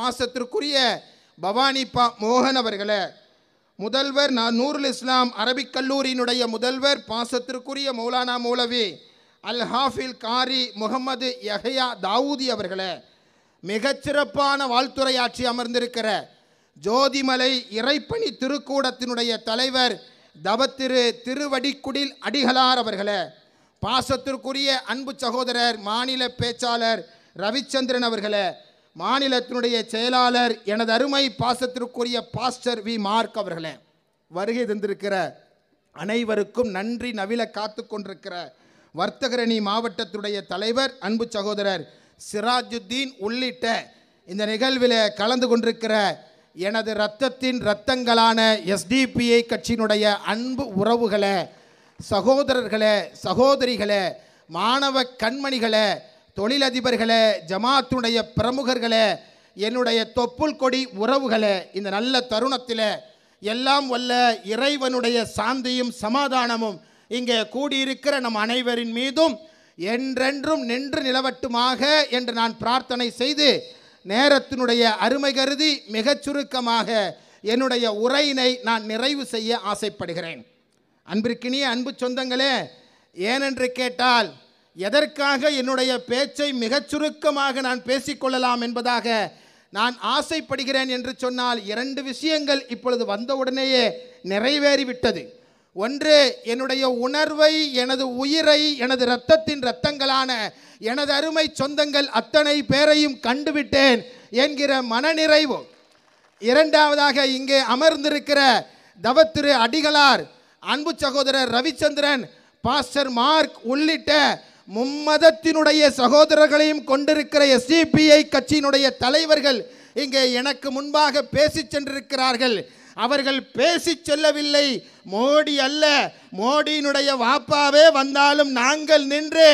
பாசத்திற்குரிய பவானி பா மோகன் அவர்களே, முதல்வர் நூருல் இஸ்லாம் அரபிக் கல்லூரியினுடைய முதல்வர் பாசத்திற்குரிய மௌலானா மௌலவி அல் ஹாஃபில் காரி முகமது யஹ்யா தாவூதி அவர்களே, மிகச்சிறப்பான வாழ்த்துரையாற்றி அமர்ந்திருக்கிற ஜோதிமலை இறைப்பணி திருக்கூடத்தினுடைய தலைவர் தவத்திரு திருவடிக்குடில் அடிகளார் அவர்களே, பாசத்திற்குரிய அன்பு சகோதரர் மாநில பேச்சாளர் ரவிச்சந்திரன் அவர்களே, மாநிலத்தினுடைய செயலாளர் எனது அருமை பாசத்திற்குரிய பாஸ்டர் வி மார்க் அவர்களே, வருகை தந்திருக்கிற அனைவருக்கும் நன்றி. நவில காத்து கொண்டிருக்கிற வர்த்தகரணி மாவட்டத்துடைய தலைவர் அன்பு சகோதரர் சிராஜுத்தீன் உள்ளிட்ட இந்த நிகழ்வில் கலந்து கொண்டிருக்கிற எனது இரத்தத்தின் இரத்தங்களான எஸ்டிபிஐ கட்சியினுடைய அன்பு உறவுகளே, சகோதரர்களே, சகோதரிகளே, மாணவ கண்மணிகளே, தொழிலதிபர்களே, ஜமாத்துடைய பிரமுகர்களே, என்னுடைய தொப்புள் கொடி உறவுகளே, இந்த நல்ல தருணத்தில் எல்லாம் வல்ல இறைவனுடைய சாந்தியும் சமாதானமும் இங்கே கூடியிருக்கிற நம் அனைவரின் மீதும் என்றென்றும் நின்று நிலவட்டுமாக என்று நான் பிரார்த்தனை செய்து நேரத்தினுடைய அருமை கருதி மிகச் சுருக்கமாக என்னுடைய உரையினை நான் நிறைவு செய்ய ஆசைப்படுகிறேன். அன்பிற்கினிய அன்பு சொந்தங்களே, ஏனென்று கேட்டால் எதற்காக என்னுடைய பேச்சை மிகச் சுருக்கமாக நான் பேசிக்கொள்ளலாம் என்பதாக நான் ஆசைப்படுகிறேன் என்று சொன்னால், இரண்டு விஷயங்கள் இப்பொழுது வந்தவுடனேயே நிறைவேறிவிட்டது. ஒன்று, என்னுடைய உணர்வை, எனது உயிரை, எனது இரத்தத்தின் இரத்தங்களான எனது அருமை சொந்தங்கள் அத்தனை பேரையும் கண்டுவிட்டேன் என்கிற மனநிறைவு. இரண்டாவதாக, இங்கே அமர்ந்திருக்கிற தவத்திரு அடிகளார், அன்பு சகோதரர் ரவிச்சந்திரன், பாஸ்டர் மார்க் உள்ளிட்ட மும்மதத்தினுடைய சகோதரர்களையும் கொண்டிருக்கிற எஸ்டிபிஐ கட்சியினுடைய தலைவர்கள் இங்கே எனக்கு முன்பாக பேசி சென்றிருக்கிறார்கள். அவர்கள் பேசி செல்லவில்லை. மோடி அல்ல, மோடியினுடைய வாப்பாவே வந்தாலும் நாங்கள் நின்று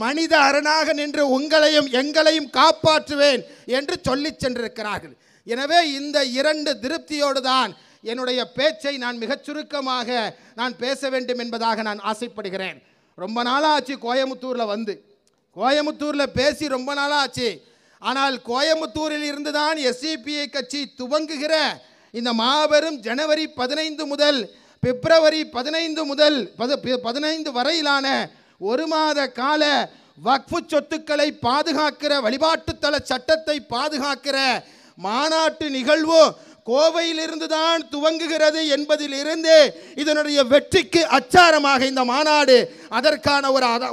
மனித அரணாக நின்று உங்களையும் எங்களையும் காப்பாற்றுவேன் என்று சொல்லி சென்றிருக்கிறார்கள். எனவே இந்த இரண்டு திருப்தியோடு தான் என்னுடைய பேச்சை நான் மிகச் சுருக்கமாக நான் பேச வேண்டும் என்பதாக நான் ஆசைப்படுகிறேன். ரொம்ப நாளாச்சு கோயமுத்தூரில் பேசி ரொம்ப நாளாச்சு. ஆனால் கோயமுத்தூரில் இருந்து தான் எஸ்டிபிஐ கட்சி துவங்குகிற இந்த மாபெரும் ஜனவரி 15 முதல் பிப்ரவரி 15 வரையிலான ஒரு மாத கால வக்ஃபு சொத்துக்களை பாதுகாக்கிற, வழிபாட்டுத்தல சட்டத்தை பாதுகாக்கிற மாநாட்டு நிகழ்வு கோவையிலிருந்து தான் துவங்குகிறது என்பதிலிருந்து இதனுடைய வெற்றிக்கு அச்சாரமாக இந்த மாநாடு அதற்கான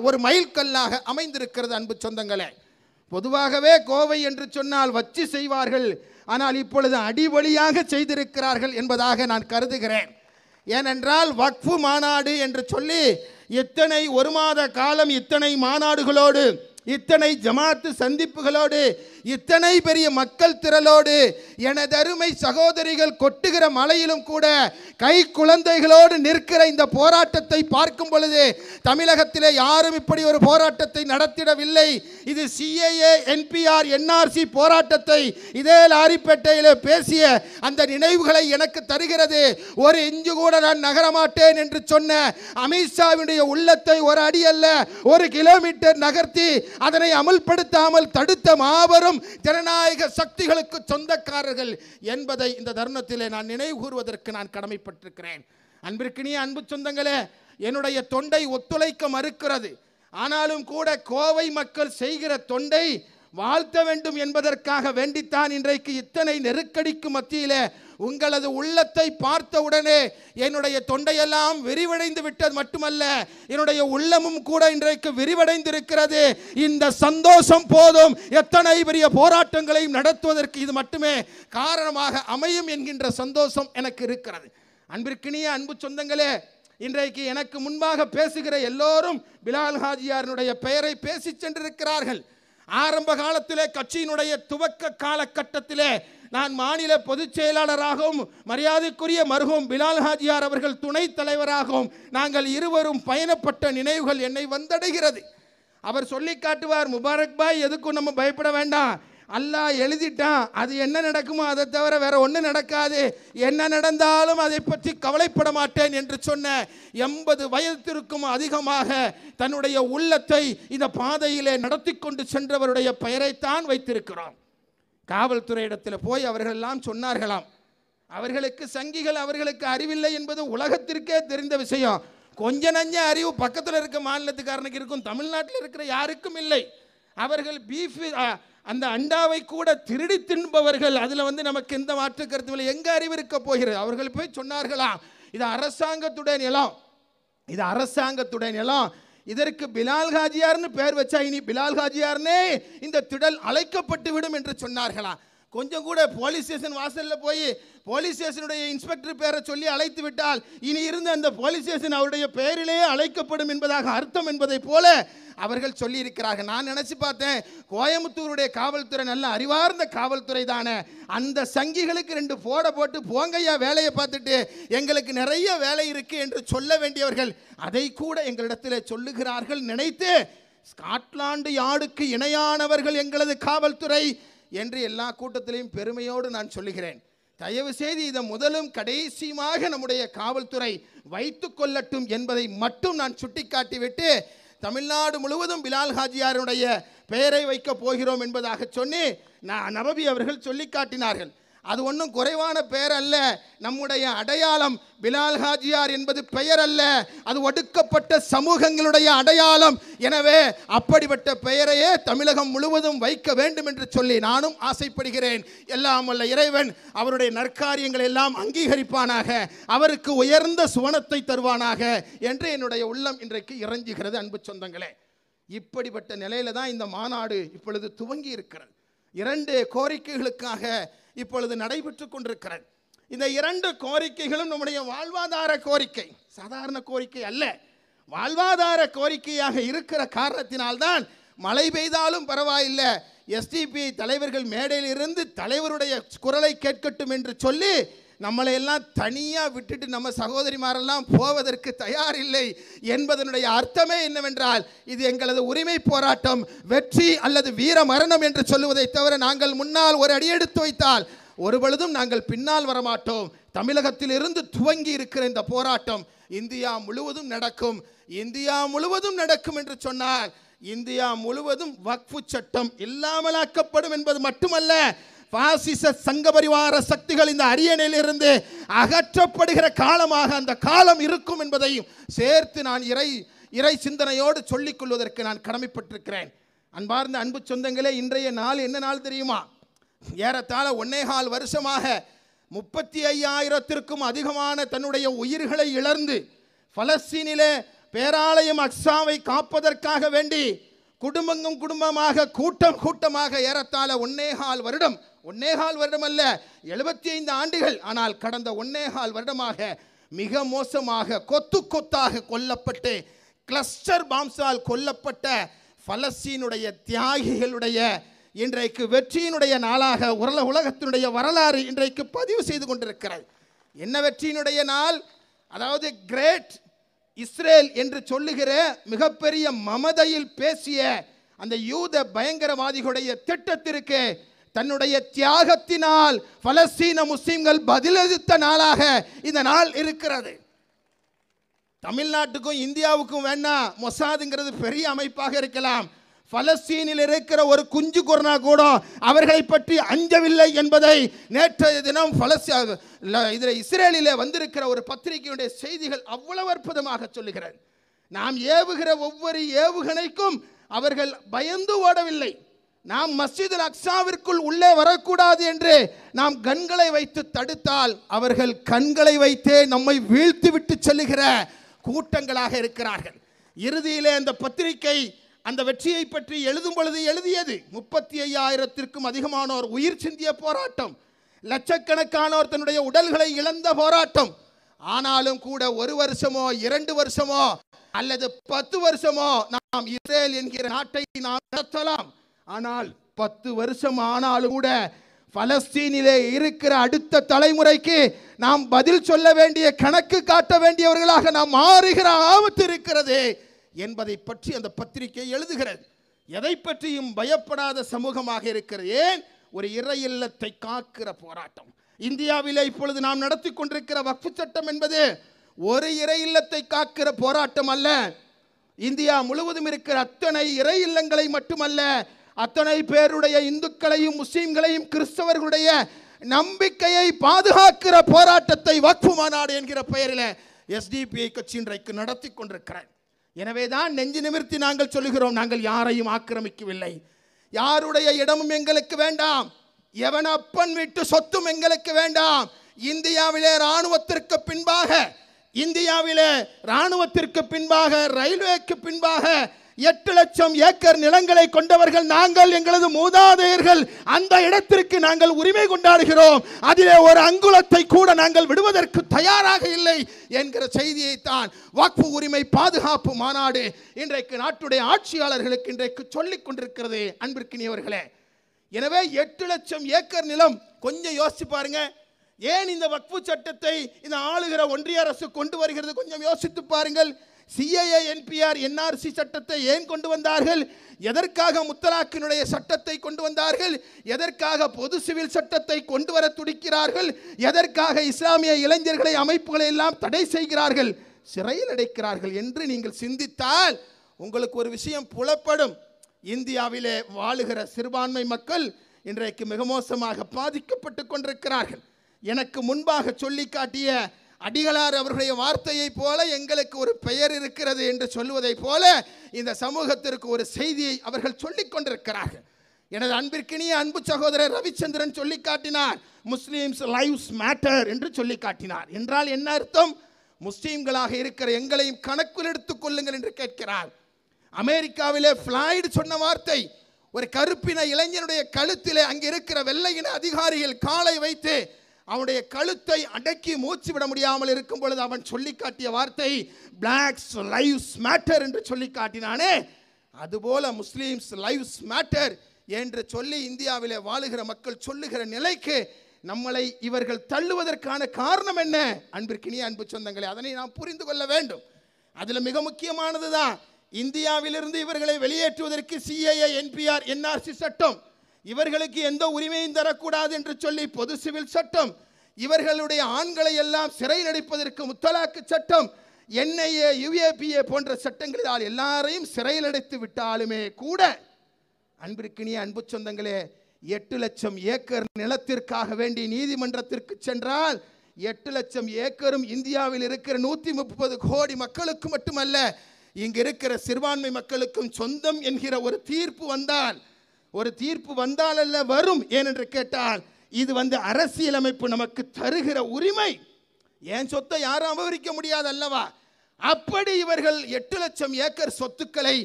ஒரு மைல்கல்லாக அமைந்திருக்கிறது. அன்பு சொந்தங்களே, பொதுவாகவே கோவை என்று சொன்னால் வச்சு செய்வார்கள், ஆனால் இப்பொழுது அடிவழியாக செய்திருக்கிறார்கள் என்பதாக நான் கருதுகிறேன். ஏனென்றால் வக்ஃபு மாநாடு என்று சொல்லி இத்தனை ஒரு மாத காலம் இத்தனை மாநாடுகளோடு, இத்தனை ஜமாத்து சந்திப்புகளோடு, இத்தனை பெரிய மக்கள் திரளோடு, எனது அருமை சகோதரிகள் கொட்டுகிற மலையிலும் கூட கை குழந்தைகளோடு நிற்கிற இந்த போராட்டத்தை பார்க்கும் பொழுது தமிழகத்திலே யாரும் இப்படி ஒரு போராட்டத்தை நடத்திடவில்லை. இது சிஏஏ NPR NRC போராட்டத்தை இதே லாரிப்பேட்டையில் பேசிய அந்த நினைவுகளை எனக்கு தருகிறது. ஒரு இஞ்சு கூட நான் நகரமாட்டேன் என்று சொன்ன அமித்ஷாவினுடைய உள்ளத்தை ஒரு அடி அல்ல 1 கிலோமீட்டர் நகர்த்தி அதனை அமல்படுத்தாமல் தடுத்த மாபெரும் ஜனநாயக சக்திகளுக்கு சொந்தக்காரர்கள் என்பதை இந்த தருணத்திலே நான் நினைவு கூறுவதற்கு நான் கடமைப்பட்டிருக்கிறேன். அன்பிற்கினிய அன்பு சொந்தங்களே, என்னுடைய தொண்டை ஒத்துழைக்க மறுக்கிறது. ஆனாலும் கூட கோவை மக்கள் செய்கிற தொண்டை வாழ்த்த வேண்டும் என்பதற்காக வேண்டித்தான் இன்றைக்கு இத்தனை நெருக்கடிக்கு மத்தியிலே உங்களது உள்ளத்தை பார்த்தவுடனே என்னுடைய தொண்டையெல்லாம் விரிவடைந்து விட்டது மட்டுமல்ல, என்னுடைய உள்ளமும் கூட இன்றைக்கு விரிவடைந்திருக்கிறது. இந்த சந்தோஷம் போதும் எத்தனை பெரிய போராட்டங்களையும் நடத்துவதற்கு இது மட்டுமே காரணமாக அமையும் என்கின்ற சந்தோஷம் எனக்கு இருக்கிறது. அன்பிற்கினிய அன்பு சொந்தங்களே, இன்றைக்கு எனக்கு முன்பாக பேசுகிற எல்லோரும் பிலால் ஹாஜியாருடைய பெயரை பேசி சென்றிருக்கிறார்கள். ஆரம்ப காலத்திலே கட்சியினுடைய துவக்க காலகட்டத்திலே நான் மாநில பொதுச் செயலாளராகவும் மரியாதைக்குரிய மர்ஹூம் பிலால் ஹாஜியார் அவர்கள் துணைத் தலைவராகவும் நாங்கள் இருவரும் பயணப்பட்ட நினைவுகள் என்னை வந்தடைகிறது. அவர் சொல்லி காட்டுவார், முபாரக் பாய் எதுக்கும் நம்ம பயப்பட வேண்டாம், அல்லாஹ் எழுதிட்டான், அது என்ன நடக்குமோ அதை தவிர வேற ஒன்றும் நடக்காது, என்ன நடந்தாலும் அதை பற்றி கவலைப்பட மாட்டேன் என்று சொன்ன 80 வயதிற்கும் அதிகமாக தன்னுடைய உள்ளத்தை இந்த பாதையிலே நடத்தி கொண்டு சென்றவருடைய பெயரைத்தான் வைத்திருக்கிறோம். காவல்துறை இடத்துல போய் அவர்கள் எல்லாம் சொன்னார்களாம், அவர்களுக்கு சங்கிகள் அவர்களுக்கு அறிவில்லை என்பது உலகத்திற்கே தெரிந்த விஷயம். கொஞ்ச நஞ்ச அறிவு பக்கத்தில் இருக்க மாநிலத்துக்காரனுக்கு இருக்கும், தமிழ்நாட்டில் இருக்கிற யாருக்கும் இல்லை. அவர்கள் பீஃப் அந்த அண்டாவை கூட திருடி தின்பவர்கள். அதில் நமக்கு எந்த மாற்று கருத்து இல்லை. எங்கே அறிவு இருக்க போகிறது? அவர்கள் போய் சொன்னார்களாம், இது அரசாங்கத்துடைய நிலம், இது அரசாங்கத்துடைய நிலம், இதற்கு பிலால் ஹாஜியார்னு பெயர் வச்சா இனி பிலால் ஹாஜியார்னே இந்த திடல் அழைக்கப்பட்டு விடும் என்று சொன்னார்களாம். கொஞ்சம் கூட போலீஸ் ஸ்டேஷன் வாசலில் போய் போலீஸ் ஸ்டேஷனுடைய இன்ஸ்பெக்டர் பேரை சொல்லி அழைத்து விட்டால் இனி இருந்த அந்த போலீஸ் ஸ்டேஷன் அவருடைய பெயரிலேயே அழைக்கப்படும் என்பதாக அர்த்தம் என்பதை போல அவர்கள் சொல்லியிருக்கிறார்கள். நான் நினச்சி பார்த்தேன், கோயம்புத்தூருடைய காவல்துறை நல்ல அறிவார்ந்த காவல்துறை தானே, அந்த சங்கிகளுக்கு 2 போட்டு போங்கையா வேலையை பார்த்துட்டு எங்களுக்கு நிறைய வேலை இருக்கு என்று சொல்ல வேண்டியவர்கள் அதை கூட எங்களிடத்தில் சொல்லுகிறார்கள். நினைத்து ஸ்காட்லாந்து யார்டுக்கு இணையானவர்கள் எங்களது காவல்துறை என்று எல்லா கூட்டத்திலையும் பெருமையோடு நான் சொல்லுகிறேன். தயவு செய்து இதை முதலும் கடைசியுமாக நம்முடைய காவல்துறை வைத்து கொள்ளட்டும் என்பதை மட்டும் நான் சுட்டிக்காட்டிவிட்டு, தமிழ்நாடு முழுவதும் பிலால் ஹாஜியாருடைய பெயரை வைக்கப் போகிறோம் என்பதாக சொன்னி நபவி அவர்கள் சொல்லி காட்டினார்கள். அது ஒன்றும் குறைவான பெயர் அல்ல, நம்முடைய அடையாளம். பிலால் ஹாஜியார் என்பது பெயர் அல்ல, அது ஒடுக்கப்பட்ட சமூகங்களுடைய அடையாளம். எனவே அப்படிப்பட்ட பெயரையே தமிழகம் முழுவதும் வைக்க வேண்டும் என்று சொல்லி நானும் ஆசைப்படுகிறேன். எல்லாம் வல்ல இறைவன் அவருடைய நற்காரியங்கள் எல்லாம் அங்கீகரிப்பானாக, அவருக்கு உயர்ந்த சுவனத்தை தருவானாக என்று என்னுடைய உள்ளம் இன்றைக்கு இறைஞ்சுகிறது. அன்பு சொந்தங்களே, இப்படிப்பட்ட நிலையில தான் இந்த மாநாடு இப்பொழுது துவங்கி இருக்கிறது. 2 கோரிக்கைகளுக்காக இப்பொழுது நடைபெற்று கொண்டிருக்கிறது. இந்த 2 கோரிக்கைகளும் நம்முடைய வாழ்வாதார கோரிக்கை, சாதாரண கோரிக்கை அல்ல. வாழ்வாதார கோரிக்கையாக இருக்கிற காரணத்தினால்தான் மழை பெய்தாலும் பரவாயில்லை, எஸ்டிபி தலைவர்கள் மேடையில் இருந்து தலைவருடைய குரலை கேட்கட்டும் என்று சொல்லி நம்மளை எல்லாம் தனியாக விட்டுட்டு நம்ம சகோதரிமாரெல்லாம் போவதற்கு தயாரில்லை என்பதனுடைய அர்த்தமே என்னவென்றால், இது எங்களது உரிமை போராட்டம், வெற்றி அல்லது வீர மரணம் என்று சொல்லுவதை தவிர நாங்கள் முன்னால் ஒரு அடி எடுத்து வைத்தால் ஒரு பொழுதும் நாங்கள் பின்னால் வரமாட்டோம். தமிழகத்தில் இருந்து துவங்கி இருக்கிற இந்த போராட்டம் இந்தியா முழுவதும் நடக்கும். இந்தியா முழுவதும் நடக்கும் என்று சொன்னால் இந்தியா முழுவதும் வக்ஃபு சட்டம் இல்லாமலாக்கப்படும் என்பது மட்டுமல்ல, பாசிச சங்க பரிவார சக்திகள் இந்த அரியணையிலிருந்து அகற்றப்படுகிற காலமாக அந்த காலம் இருக்கும் என்பதையும் சேர்த்து நான் இறை சிந்தனையோடு சொல்லிக் கொள்வதற்கு நான் கடமைப்பட்டிருக்கிறேன். அன்பார்ந்த அன்பு சொந்தங்களே, இன்றைய நாள் என்ன நாள் தெரியுமா? ஏறத்தாழ 1.25 வருஷமாக 35,000த்திற்கும் அதிகமான தன்னுடைய உயிர்களை இழந்து பலஸ்தீனிலே பேராலயம் அக்ஸாவை காப்பதற்காக வேண்டி குடும்பமாக கூட்டமாக ஏறத்தாழ 1.25 வருடம், 1.25 வருடம் அல்ல 75 ஆண்டுகள், ஆனால் கடந்த 1.25 வருடமாக மிக மோசமாக கொத்தாக கொல்லப்பட்டு கிளஸ்டர் பாம்ஸால் கொல்லப்பட்ட பலஸ்தீனுடைய தியாகிகளுடைய இன்றைக்கு வெற்றியினுடைய நாளாக உலகத்தினுடைய வரலாறு இன்றைக்கு பதிவு செய்து கொண்டிருக்கிறது. என்ன வெற்றியினுடைய நாள்? அதாவது கிரேட் இஸ்ரேல் என்று சொல்லுகிற மிகப்பெரிய மமதையில் பேசிய அந்த யூத பயங்கரவாதிகளுடைய திட்டத்திற்கு தன்னுடைய தியாகத்தினால் பலஸ்தீன முஸ்லிம்கள் பதிலளித்த நாளாக இந்த நாள் இருக்கிறது. தமிழ்நாட்டுக்கும் இந்தியாவுக்கும் வேணா மொசாதுங்கிறது பெரிய அமைப்பாக இருக்கலாம், பலஸ்தீனில் இருக்கிற ஒரு குஞ்சு கொரோனா கூட அவர்களை பற்றி அஞ்சவில்லை என்பதை நேற்றைய தினம் இதில் இஸ்ரேலில் வந்திருக்கிற ஒரு பத்திரிகையுடைய செய்திகள் அவ்வளவு அற்புதமாக சொல்லுகிறது. நாம் ஏவுகிற ஒவ்வொரு ஏவுகணைக்கும் அவர்கள் பயந்து ஓடவில்லை. நாம் மஸ்ஜித் அக்ஸாவிற்குள் உள்ளே வரக்கூடாது என்று நாம் கண்களை வைத்து தடுத்தால் அவர்கள் கண்களை வைத்தே நம்மை வீழ்த்து விட்டு செல்லுகிற கூட்டங்களாக இருக்கிறார்கள். இறுதியிலே அந்த பத்திரிகை அந்த வெற்றியை பற்றி எழுதும் பொழுது எழுதியது 35,000த்திற்கும் அதிகமானோர் உயிர் சிந்திய போராட்டம், லட்சக்கணக்கானோர் தன்னுடைய உடல்களை இழந்த போராட்டம். ஆனாலும் கூட 1 வருஷமோ 2 வருஷமோ அல்லது 10 வருஷமோ நாம் இஸ்ரேல் என்கிற நாட்டை நாம் நடத்தலாம். ஆனால் 10 வருஷம் ஆனாலும் கூட பலஸ்தீனிலே இருக்கிற அடுத்த தலைமுறைக்கு நாம் பதில் சொல்ல வேண்டிய, கணக்கு காட்ட வேண்டியவர்களாக நாம் மாறுகிற ஆபத்து இருக்கிறது என்பதை பற்றி அந்த பத்திரிகை எழுதுகிறது. எதை பற்றியும் பயப்படாத சமூகமாக இருக்கிறது. ஏன்? ஒரு இறை இல்லத்தை காக்கிற போராட்டம். இந்தியாவிலே இப்பொழுது நாம் நடத்தி கொண்டிருக்கிற வக்ஃபு சட்டம் என்பது ஒரு இறை இல்லத்தை காக்கிற போராட்டம் அல்ல. இந்தியா முழுவதும் இருக்கிற அத்தனை இறை இல்லங்களை மட்டுமல்ல, அத்தனை பேருடைய இந்துக்களையும் முஸ்லிம்களையும் கிறிஸ்தவர்களுடைய நம்பிக்கையை பாதுகாக்கிற போராட்டத்தை வக்ஃபு மாநாடு என்கிற பெயரில் எஸ்டிபிஐ கட்சி இன்றைக்கு நடத்தி கொண்டிருக்கிறார். எனவேதான் நெஞ்சு நிமிர்த்தி நாங்கள் சொல்லுகிறோம், நாங்கள் யாரையும் ஆக்கிரமிக்கவில்லை. யாருடைய இடமும் எங்களுக்கு வேண்டாம். எவன் அப்பன் வீட்டு சொத்தும் எங்களுக்கு வேண்டாம். இந்தியாவிலே ராணுவத்திற்கு பின்பாக ரயில்வேக்கு பின்பாக 8 லட்சம் ஏக்கர் நிலங்களை கொண்டவர்கள் நாங்கள். எங்களது மூதாதையர்கள் அந்த இடத்திற்கு நாங்கள் உரிமை கொண்டாடுகிறோம். அதிலே ஒரு அங்குலத்தை கூட நாங்கள் விடுவதற்கு தயாராக இல்லை என்கிற செய்தியைத்தான் வக்ஃபு உரிமை பாதுகாப்பு மாநாடு இன்றைக்கு நாட்டுடைய ஆட்சியாளர்களுக்கு இன்றைக்கு சொல்லிக் கொண்டிருக்கிறது. அன்பிற்கினியவர்களே, எனவே 8 லட்சம் ஏக்கர் நிலம், கொஞ்சம் யோசிச்சு பாருங்க. ஏன் இந்த வக்ஃபு சட்டத்தை இந்த ஆளுகிற ஒன்றிய அரசு கொண்டு வருகிறது? கொஞ்சம் யோசித்து பாருங்கள். சிஏஏ என்பிஆர் என்ஆர்சி சட்டத்தை ஏன் கொண்டு வந்தார்கள்? எதற்காக முத்தலாக்கினுடைய சட்டத்தை கொண்டு வந்தார்கள்? எதற்காக பொது சிவில் சட்டத்தை கொண்டு வர துடிக்கிறார்கள்? எதற்காக இஸ்லாமிய இளைஞர்களை அமைப்புகளை எல்லாம் தடை செய்கிறார்கள், சிறையில் அடைக்கிறார்கள் என்று நீங்கள் சிந்தித்தால் உங்களுக்கு ஒரு விஷயம் புலப்படும். இந்தியாவிலே வாழுகிற சிறுபான்மை மக்கள் இன்றைக்கு மிக மோசமாக பாதிக்கப்பட்டு கொண்டிருக்கிறார்கள். எனக்கு முன்பாக சொல்லி காட்டிய அடிகளார் அவர்களுடைய வார்த்தையை போல எங்களுக்கு ஒரு பெயர் இருக்கிறது என்று சொல்லுவதை போல இந்த சமூகத்திற்கு ஒரு செய்தியை அவர்கள் சொல்லிக் கொண்டிருக்கிறார்கள். எனது அன்பிற்கினிய அன்பு சகோதரர் ரவிச்சந்திரன் சொல்லி காட்டினார், முஸ்லிம்ஸ் லைவ்ஸ் மேட்டர் என்று சொல்லி காட்டினார். என்றால் என்ன அர்த்தம்? முஸ்லீம்களாக இருக்கிற எங்களையும் கணக்கில் எடுத்துக் கொள்ளுங்கள் என்று கேட்கிறார். அமெரிக்காவிலே ஃப்ளாய்டு சொன்ன வார்த்தை, ஒரு கருப்பின இளைஞனுடைய கழுத்திலே அங்கே இருக்கிற வெள்ளையின அதிகாரிகள் காலை வைத்து அவனுடைய கழுத்தை அடக்கி மூச்சு விட முடியாமல் இருக்கும் பொழுது அவன் சொல்லி காட்டிய வார்த்தை பிளாக்ஸ் லைவ்ஸ் மேட்டர் என்று சொல்லி காட்டினானே, அதுபோல முஸ்லீம்ஸ் லைவ்ஸ் மேட்டர் என்று சொல்லி இந்தியாவிலே வாழுகிற மக்கள் சொல்லுகிற நிலைக்கு நம்மளை இவர்கள் தள்ளுவதற்கான காரணம் என்ன? அன்பிற்கினிய அன்பு சொந்தங்களே, அதனை நாம் புரிந்து கொள்ள வேண்டும். அதில் மிக முக்கியமானது தான், இந்தியாவிலிருந்து இவர்களை வெளியேற்றுவதற்கு சிஏஏ என்பிஆர் என்ஆர்சி சட்டம், இவர்களுக்கு எந்த உரிமையும் தரக்கூடாது என்று சொல்லி பொது சிவில் சட்டம், இவர்களுடைய ஆண்களை எல்லாம் சிறையில் அடைப்பதற்கு முத்தலாக்கு சட்டம், என்ஐஏ யுஏபிஏ போன்ற சட்டங்களில் எல்லாரையும் சிறையில் அடைத்து விட்டாலுமே கூட அன்பிற்கினிய அன்பு சொந்தங்களே, 8 லட்சம் ஏக்கர் நிலத்திற்காக வேண்டி நீதிமன்றத்திற்கு சென்றால் 8 லட்சம் ஏக்கரும் இந்தியாவில் இருக்கிற 130 கோடி மக்களுக்கு மட்டுமல்ல, இங்கு இருக்கிற சிறுபான்மை மக்களுக்கும் சொந்தம் என்கிற ஒரு தீர்ப்பு வந்தால் அல்ல வரும். ஏனென்று கேட்டால் இது அரசியலமைப்பு நமக்கு தருகிற உரிமை. ஏன் சொத்தை யாரும் அபகரிக்க முடியாது அல்லவா? அப்படி இவர்கள் 8 லட்சம் ஏக்கர் சொத்துக்களை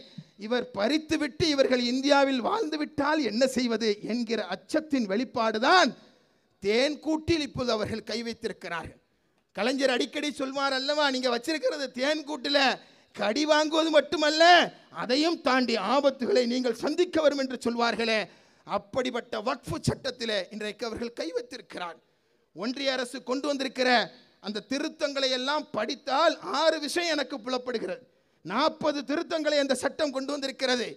இவர் பறித்துவிட்டு இவர்கள் இந்தியாவில் வாழ்ந்து விட்டால் என்ன செய்வது என்கிற அச்சத்தின் வெளிப்பாடுதான் தேன்கூட்டில் இப்போது அவர்கள் கை வைத்திருக்கிறார்கள். கலைஞர் அடிக்கடி சொல்வார் அல்லவா, நீங்க வச்சிருக்கிறது தேன்கூட்டில் கடி வாங்குவது மட்டுமல்ல, அதையும் தாண்டி ஆபத்துகளை நீங்கள் சந்திக்க வரும் என்று சொல்வார்களே, அப்படிப்பட்ட வக்ஃபு சட்டத்திலே இன்றைக்கு அவர்கள் கை வைத்திருக்கிறார். ஒன்றிய அரசு கொண்டு வந்திருக்கிற அந்த திருத்தங்களை எல்லாம் படித்தால் 6 விஷயம் எனக்கு புலப்படுகிறது. 40 திருத்தங்களை அந்த சட்டம் கொண்டு வந்திருக்கிறது.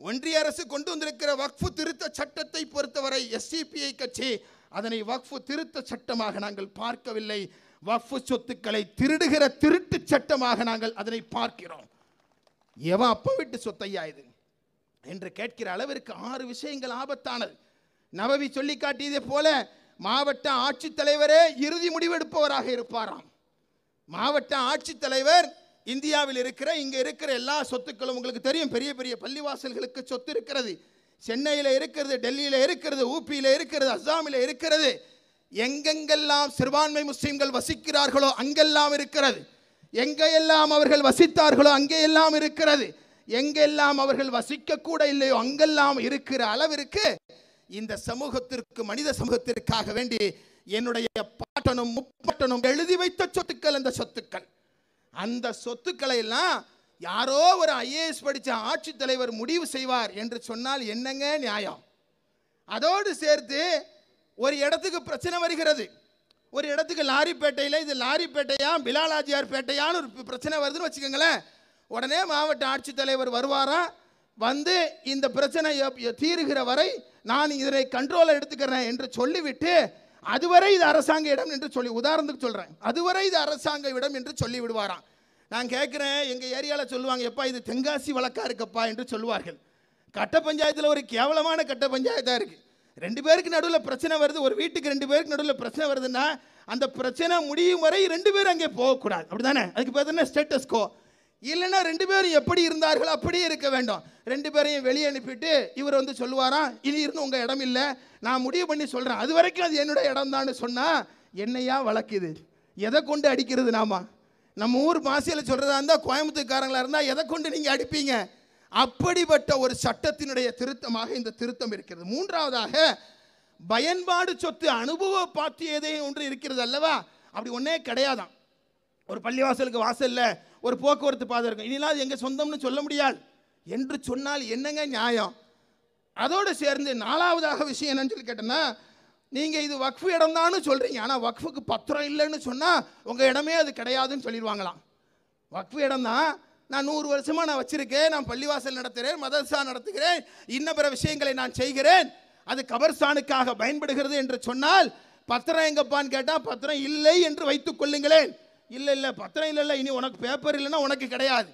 ஒன்றிய அரசு கொண்டு வந்திருக்கிற வக்ஃபு திருத்த சட்டத்தை பொறுத்தவரை எஸ்டிபிஐ கட்சி அதனை வக்ஃபு திருத்த சட்டமாக நாங்கள் பார்க்கவில்லை, வக்ஃபு சொத்துக்களை திருடுகிற திருட்டு சட்டமாக நாங்கள் அதனை பார்க்கிறோம். எவன் அப்ப விட்டு சொத்தையா இது என்று கேட்கிற அளவிற்கு 6 விஷயங்கள் ஆபத்தானது. நவவி சொல்லி காட்டியதை போல மாவட்ட ஆட்சித்தலைவரே இறுதி முடிவெடுப்பவராக இருப்பாராம். மாவட்ட ஆட்சித்தலைவர் இந்தியாவில் இருக்கிற இங்கே இருக்கிற எல்லா சொத்துக்களும் உங்களுக்கு தெரியும், பெரிய பெரிய பள்ளிவாசல்களுக்கு சொத்து இருக்கிறது, சென்னையில் இருக்கிறது, டெல்லியில் இருக்கிறது, ஊபியில் இருக்கிறது, அஸ்ஸாமில் இருக்கிறது. எங்கெங்கெல்லாம் சிறுபான்மை முஸ்லிம்கள் வசிக்கிறார்களோ அங்கெல்லாம் இருக்கிறது. எங்கெல்லாம் அவர்கள் வசித்தார்களோ அங்கெல்லாம் இருக்கிறது. எங்கெல்லாம் அவர்கள் வசிக்க கூட இல்லையோ அங்கெல்லாம் இருக்கிற அளவிற்கு இந்த சமூகத்திற்கு, மனித சமூகத்திற்காக வேண்டி என்னுடைய பாட்டனும் முப்பாட்டனும் எழுதி வைத்த சொத்துக்கள். அந்த சொத்துக்கள், அந்த சொத்துக்களை எல்லாம் யாரோ ஒரு ஐஏஎஸ் படித்த ஆட்சித்தலைவர் முடிவு செய்வார் என்று சொன்னால் என்னங்க நியாயம்? அதோடு சேர்த்து ஒரு இடத்துக்கு பிரச்சனை வருகிறது, ஒரு இடத்துக்கு லாரிப்பேட்டையில் இது லாரிப்பேட்டையா பிலாலாஜியார் பேட்டையான்னு ஒரு பிரச்சனை வருதுன்னு வச்சுக்கோங்களேன். உடனே மாவட்ட ஆட்சித்தலைவர் வருவாரா, வந்து இந்த பிரச்சனை தீருகிற வரை நான் இதனை கண்ட்ரோலில் எடுத்துக்கிறேன் என்று சொல்லிவிட்டு அதுவரை இது அரசாங்க இடம் என்று சொல்லி, உதாரணத்துக்கு சொல்கிறேன், அதுவரை இது அரசாங்க இடம் என்று சொல்லி விடுவாராம். நான் கேட்குறேன், எங்கள் ஏரியாவில் சொல்லுவாங்க, எப்பா இது தென்காசி வழக்கா இருக்கப்பா என்று சொல்லுவார்கள். கட்ட பஞ்சாயத்தில் ஒரு கேவலமான கட்ட பஞ்சாயத்தாக இருக்குது. 2 பேருக்கு நடுவில் பிரச்சனை வருது, ஒரு வீட்டுக்கு 2 பேருக்கு நடுவில் பிரச்சனை வருதுன்னா அந்த பிரச்சனை முடியும் வரை 2 பேரும் அங்கே போகக்கூடாது, அப்படி தானே? அதுக்கு பார்த்தீங்கன்னா ஸ்டேட்டஸ் கோ. இல்லைன்னா 2 பேரும் எப்படி இருந்தார்களோ அப்படியே இருக்க வேண்டும். 2 பேரையும் வெளியே அனுப்பிட்டு இவர் வந்து சொல்லுவாராம், இனி இருந்து உங்கள் இடம் இல்லை, நான் முடிவு பண்ணி சொல்கிறேன், அது வரைக்கும் அது என்னோட இடம் தான் சொன்னால் என்னையா வழக்குது? எதை கொண்டு அடிக்கிறது? நம்ம ஊர் பாசையில் சொல்கிறதா இருந்தால், கோயம்புத்தூர்காரங்களாக இருந்தால் எதை கொண்டு நீங்கள் அடிப்பீங்க? அப்படிப்பட்ட ஒரு சட்டத்தினுடைய திருத்தமாக இந்த திருத்தம் இருக்கிறது. 3வதாக பயன்பாடு சொத்து அனுபவ பாத்தியதை ஒன்று இருக்கிறது அல்லவா? அப்படி ஒன்றே கிடையாதான். ஒரு பள்ளிவாசலுக்கு வாசல்ல ஒரு போக்குவரத்து பாதை இருக்கும், இனிலாம் அது எங்கள் சொந்தம்னு சொல்ல முடியாது என்று சொன்னால் என்னங்க நியாயம்? அதோடு சேர்ந்து 4வதாக விஷயம் என்னன்னு சொல்லி கேட்டேன்னா, நீங்கள் இது வக்ஃபு இடம் தான்னு சொல்கிறீங்க, ஆனால் வக்ஃபுக்கு பத்திரம் இல்லைன்னு சொன்னால் உங்கள் இடமே அது கிடையாதுன்னு சொல்லிடுவாங்களாம். வக்ஃபு இடம் தான், நான் 100 வருஷமாக நான் வச்சுருக்கேன், நான் பள்ளிவாசல் நடத்துகிறேன், மதரசா நடத்துகிறேன், இன்ன பிற விஷயங்களை நான் செய்கிறேன், அது கபர்ஸ்தானுக்காக பயன்படுகிறது என்று சொன்னால் பத்திரம் எங்கப்பான்னு கேட்டால் பத்திரம் இல்லை என்று வைத்துக் கொள்ளுங்களேன். இல்லை பத்திரம் இல்லை, இனி உனக்கு பேப்பர் இல்லைன்னா உனக்கு கிடையாது,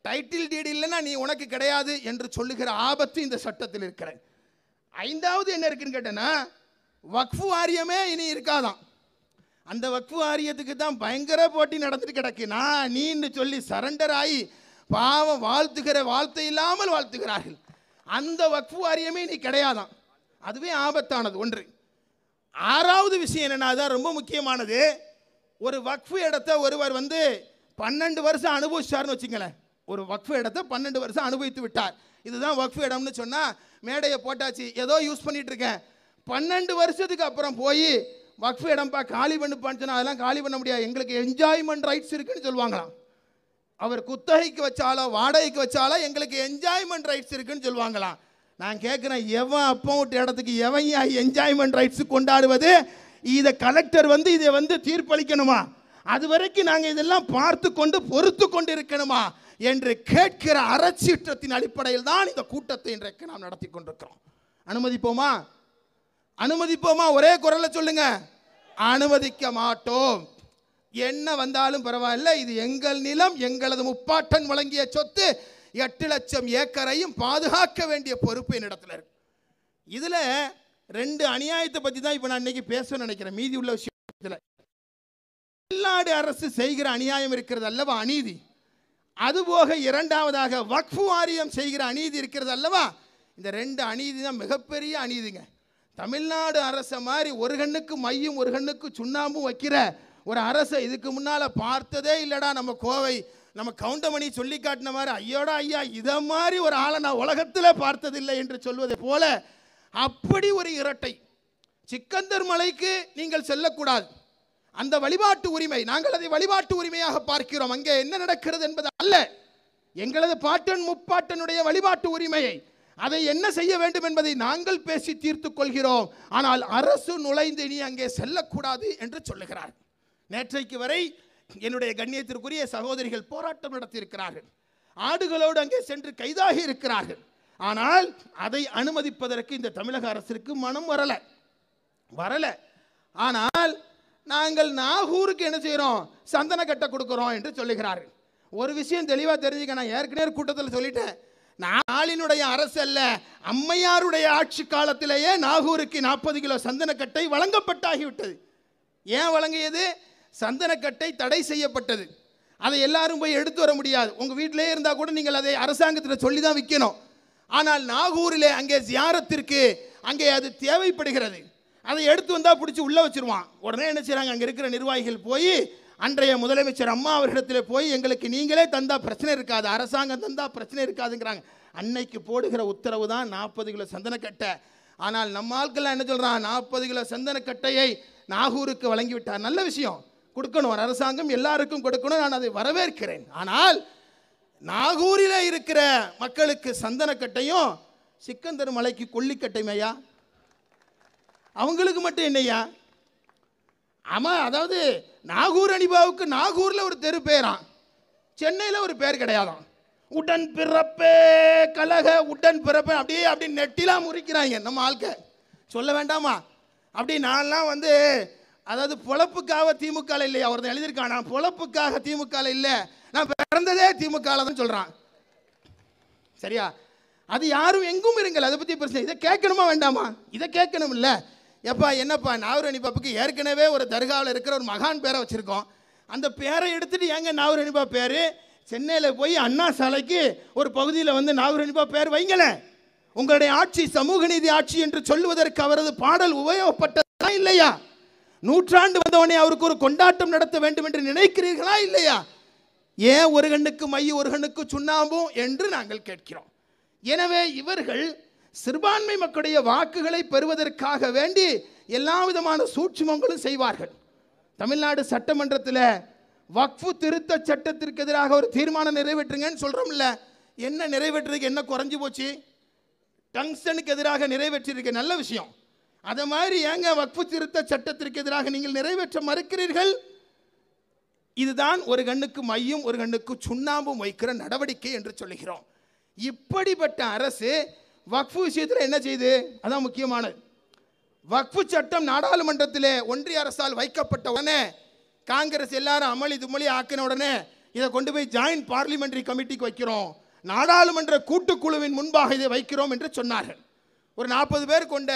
டைட்டில் டீடு இல்லைன்னா நீ உனக்கு கிடையாது என்று சொல்லுகிற ஆபத்து இந்த சட்டத்தில் இருக்கிறது. 5வது என்ன இருக்குன்னு கேட்டேன்னா, வக்ஃபு வாரியமே இனி இருக்காதான். அந்த வக்ஃபு வாரியத்துக்கு தான் பயங்கர போட்டி நடந்துட்டு கிடக்கு. நான் நீன்னு சொல்லி சரண்டர் ஆகி பாவம் வாழ்த்துகிற வார்த்தை இல்லாமல் வாழ்த்துகிறார்கள். அந்த வக்ஃபு வாரியமே இனி கிடையாதான். அதுவே ஆபத்தானது ஒன்று. 6வது விஷயம் என்னன்னா, அதுதான் ரொம்ப முக்கியமானது. ஒரு வக்ஃபு இடத்தை ஒருவர் வந்து 12 வருஷம் அனுபவிச்சார்னு வச்சுங்களேன். ஒரு வக்ஃபு இடத்தை 12 வருஷம் அனுபவித்து விட்டார். இதுதான் வக்ஃபு இடம்னு சொன்னால் மேடையை போட்டாச்சு, ஏதோ யூஸ் பண்ணிட்டு இருக்கேன். 12 வருஷத்துக்கு அப்புறம் போய் வக்ஃபு இடம்பா காலி பண்ணுப்பான்னு சொன்னால் அதெல்லாம் காலி பண்ண முடியாது, எங்களுக்கு என்ஜாய்மெண்ட் ரைட்ஸ் இருக்குன்னு சொல்லுவாங்களாம். அவர் குத்தகைக்கு வச்சாலோ வாடகைக்கு வச்சாலோ எங்களுக்கு என்ஜாய்மெண்ட் ரைட்ஸ் இருக்குன்னு சொல்லுவாங்களாம். நான் கேட்குறேன், எவன் அப்போ விட்ட இடத்துக்கு எவன் என்ஜாய்மெண்ட் ரைட்ஸ் கொண்டாடுவது? இதை கலெக்டர் வந்து இதை வந்து தீர்ப்பளிக்கணுமா? அது வரைக்கும் நாங்கள் இதெல்லாம் பார்த்து கொண்டு பொறுத்து கொண்டு இருக்கணுமா என்று கேட்கிற அறச்சீற்றத்தின் அடிப்படையில் தான் இந்த கூட்டத்தை இன்றைக்கு நாம் நடத்தி கொண்டிருக்கிறோம். அனுமதிப்போமா? அனுமதிப்போமா? ஒரே குரல்ல சொல்லுங்க, அனுமதிக்க மாட்டோம். என்ன வந்தாலும் பரவாயில்ல, இது எங்கள் நிலம், எங்களது முப்பாட்டன் வழங்கிய சொத்து, 8 லட்சம் ஏக்கரையும் பாதுகாக்க வேண்டிய பொறுப்பு என்னிடத்தில் இருக்கு. இதுல 2 அநியாயத்தை பற்றி தான் இப்போ நான் இன்னைக்கு பேசணும்னு நினைக்கிறேன். மீதி உள்ள விஷயத்தில் தமிழ்நாடு அரசு செய்கிற அநியாயம் இருக்கிறது அல்லவா, அநீதி. அதுபோக 2வதாக வக்ஃபு வாரியம் செய்கிற அநீதி இருக்கிறது அல்லவா. இந்த 2 அநீதி தான் மிகப்பெரிய அநீதிங்க. தமிழ்நாடு அரசை மாதிரி ஒரு கண்ணுக்கு மையும் ஒரு கண்ணுக்கு சுண்ணாம்பும் வைக்கிற ஒரு அரசை இதுக்கு முன்னால் பார்த்ததே இல்லைடா நம்ம கோவை. நம்ம கவுண்டமணி சொல்லி காட்டின மாதிரி, ஐயோடா ஐயா, இதை மாதிரி ஒரு ஆளை நான் உலகத்தில் பார்த்ததில்லை என்று சொல்வதை போல அப்படி ஒரு இரட்டை. சிக்கந்தர் மலைக்கு நீங்கள் செல்லக்கூடாது, அந்த வழிபாட்டு உரிமை, நாங்கள் அதை வழிபாட்டு உரிமையாக பார்க்கிறோம். அங்கே என்ன நடக்கிறது என்பது அல்ல, எங்களது பாட்டன் முப்பாட்டனுடைய வழிபாட்டு உரிமையை, அதை என்ன செய்ய வேண்டும் என்பதை நாங்கள் பேசி தீர்த்து கொள்கிறோம். ஆனால் அரசு நுழைந்து நீ அங்கே செல்லக்கூடாது என்று சொல்லுகிறார். நேற்றைக்கு வரை என்னுடைய கண்ணியத்திற்குரிய சகோதரிகள் போராட்டம் நடத்தியிருக்கிறார்கள், ஆடுகளோடு அங்கே சென்று கைதாகி இருக்கிறார்கள். ஆனால் அதை அனுமதிப்பதற்கு இந்த தமிழக அரசிற்கு மனம் வரல. ஆனால் நாங்கள் நாகூருக்கு என்ன செய்கிறோம், சந்தன கட்டை கொடுக்குறோம் என்று சொல்லுகிறார்கள். ஒரு விஷயம் தெளிவாக தெரிஞ்சுக்க, நான் ஏற்கனவே கூட்டத்தில் சொல்லிட்டேன், நாளினுடைய அரசு அல்ல, அம்மையாருடைய ஆட்சி காலத்திலேயே நாகூருக்கு 40 கிலோ சந்தனக்கட்டை வழங்கப்பட்டாகிவிட்டது. ஏன் வழங்கியது? சந்தனக்கட்டை தடை செய்யப்பட்டது. அதை எல்லாரும் போய் எடுத்து வர முடியாது. உங்கள் வீட்டிலே இருந்தால் கூட நீங்கள் அதை அரசாங்கத்தில் சொல்லி தான் விற்கணும். ஆனால் நாகூரிலே அங்கே ஜியாரத்திற்கு அங்கே அது தேவைப்படுகிறது. அதை எடுத்து வந்தால் பிடிச்சி உள்ளே வச்சிருவான். உடனே என்ன செய்கிறாங்க, அங்கே இருக்கிற நிர்வாகிகள் போய் அன்றைய முதலமைச்சர் அம்மா அவர்களிடத்தில் போய் எங்களுக்கு நீங்களே தந்தா பிரச்சனை இருக்காது, அரசாங்கம் தந்தா பிரச்சனை இருக்காதுங்கிறாங்க. அன்னைக்கு போடுகிற உத்தரவு தான் 40 கிலோ சந்தனக்கட்டை. ஆனால் நம்ம ஆட்கள்லாம் என்ன சொல்கிறான், 40 கிலோ சந்தனக்கட்டையை நாகூருக்கு வழங்கிவிட்டார். நல்ல விஷயம், கொடுக்கணும், அரசாங்கம் எல்லாருக்கும் கொடுக்கணும், நான் அதை வரவேற்கிறேன். ஆனால் நாகூரில் இருக்கிற மக்களுக்கு சந்தனக்கட்டையும் சிக்கந்தர் மலைக்கு கொல்லிக்கட்டைமையா, அவங்களுக்கு மட்டும் என்னையா? ஆமாம், அதாவது நாகூர் அனிபாவுக்கு நாகூரில் ஒரு தெரு பேரான், சென்னையில் ஒரு பேர் கிடையாதான். உடன் பிறப்பே கலக உடன் பிறப்பே அப்படி நெட்டிலாம் முறிக்கிறாங்க நம்ம ஆட்க. சொல்ல வேண்டாமா? அப்படி நான்லாம் வந்து அதாவது பொழப்புக்காக திமுக இல்லையா, அவர் எழுதியிருக்கான், நான் பொழப்புக்காக திமுக இல்லை, நான் பிறந்ததே திமுக தான் சொல்கிறான். சரியா? அது யாரும் எங்கும் இருங்கள், அதை பற்றி பிரச்சனை. இதை கேட்கணுமா வேண்டாமா? இதை கேட்கணும் இல்லை. எப்பா என்னப்பா நாகூர் அனிபாப்புக்கு ஏற்கனவே ஒரு தர்காவில் இருக்கிற ஒரு மகான் பேரை வச்சுருக்கோம், அந்த பேரை எடுத்துகிட்டு ஏங்க நாகூர் அனிபா பேர்? சென்னையில் போய் அண்ணா சாலைக்கு ஒரு பகுதியில் வந்து நாகூர் அனிபா பேர் வைங்களேன். உங்களுடைய ஆட்சி சமூக நீதி ஆட்சி என்று சொல்லுவதற்கு அவரது பாடல் உபயோகப்பட்டதா இல்லையா? நூற்றாண்டு வந்தவனே அவருக்கு ஒரு கொண்டாட்டம் நடத்த வேண்டும் என்று நினைக்கிறீர்களா இல்லையா? ஏன் ஒரு கண்ணுக்கு மை ஒரு கண்ணுக்கு சுண்ணாம்பும் என்று நாங்கள் கேட்கிறோம். எனவே இவர்கள் சிறுபான்மை மக்களுடைய வாக்குகளை பெறுவதற்காக வேண்டி எல்லா விதமான சூட்சுமங்களும் செய்வார்கள். தமிழ்நாடு சட்டமன்றத்தில் வக்ஃபு திருத்த சட்டத்திற்கு எதிராக ஒரு தீர்மானம் நிறைவேற்றுங்கன்னு சொல்கிறோம்ல, என்ன நிறைவேற்றுறதுக்கு என்ன குறைஞ்சி போச்சு? டங்ஸ்டனுக்கு எதிராக நிறைவேற்றிருக்க நல்ல விஷயம். அதை மாதிரி ஏங்க வக்ஃபு திருத்த சட்டத்திற்கு எதிராக நீங்கள் நிறைவேற்ற மறுக்கிறீர்கள்? இதுதான் ஒரு கண்ணுக்கு மையும் ஒரு கண்ணுக்கு சுண்ணாம்பும் வைக்கிற நடவடிக்கை என்று சொல்லுகிறோம். இப்படிப்பட்ட அரசு வக்ஃபு விஷயத்தில் என்ன செய்யுது? அதான் முக்கியமானது. வக்ஃபு சட்டம் நாடாளுமன்றத்தில் ஒன்றிய அரசால் வைக்கப்பட்ட உடனே காங்கிரஸ் எல்லாரும் அமளி துமளி ஆக்கின உடனே இதை கொண்டு போய் ஜாயின்ட் பார்லிமெண்டரி கமிட்டிக்கு வைக்கிறோம், நாடாளுமன்ற கூட்டுக்குழுவின் முன்பாக இதை வைக்கிறோம் என்று சொன்னார்கள். ஒரு 40 பேர் கொண்ட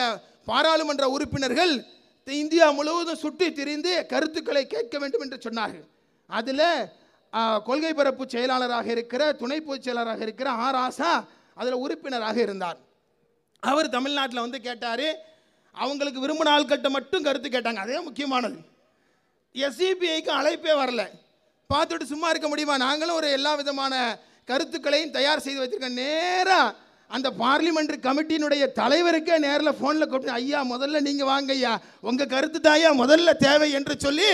பாராளுமன்ற உறுப்பினர்கள் இந்தியா முழுவதும் சுற்றி திரிந்து கருத்துக்களை கேட்க வேண்டும் என்று சொன்னார்கள். அதில் கொள்கை பரப்பு செயலாளராக இருக்கிற துணை பொதுச் செயலாளராக இருக்கிற ஆர் ஆசா அதில் உறுப்பினராக இருந்தார். அவர் தமிழ்நாட்டில் வந்து கேட்டார். அவங்களுக்கு விரும்பின ஆள்கிட்ட மட்டும் கருத்து கேட்டாங்க. அதே முக்கியமானது. எஸ்இபிஐக்கு அழைப்பே வரல. பார்த்துட்டு சும்மா இருக்க முடியுமா? நாங்களும் ஒரு எல்லா விதமான கருத்துக்களையும் தயார் செய்து வச்சிருக்கோம். நேராக அந்த பார்லிமெண்ட்ரி கமிட்டியினுடைய தலைவருக்கே நேரில் ஃபோனில் கூப்பிட்டு, ஐயா முதல்ல நீங்கள் வாங்க ஐயா, உங்கள் கருத்து தாயா முதல்ல தேவை என்று சொல்லி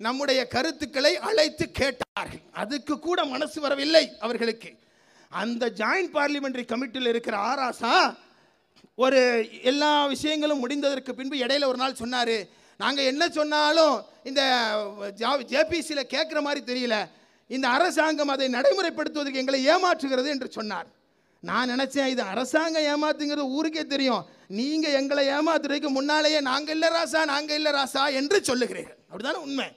நம்முடைய கருத்துக்களை அழைத்து கேட்டார்கள். அதுக்கு கூட மனசு வரவில்லை அவர்களுக்கு. அந்த ஜாயின்ட் பார்லிமெண்டரி கமிட்டியில் இருக்கிற ஆராசா ஒரு எல்லா விஷயங்களும் முடிந்ததற்கு பின்பு இடையில ஒரு நாள் சொன்னார், நாங்கள் என்ன சொன்னாலும் இந்த ஜேபிசியில் கேட்குற மாதிரி தெரியல, இந்த அரசாங்கம் அதை நடைமுறைப்படுத்துவதற்கு எங்களை ஏமாற்றுகிறது என்று சொன்னார். நான் நினச்சேன், இது அரசாங்கம் ஏமாத்துங்கிறது ஊருக்கே தெரியும், நீங்கள் எங்களை ஏமாத்துறதுக்கு முன்னாலேயே நாங்கள் இல்லை ராசா நாங்கள் இல்லை ராசா என்று சொல்லுகிறீர்கள். அப்படித்தானே உண்மை.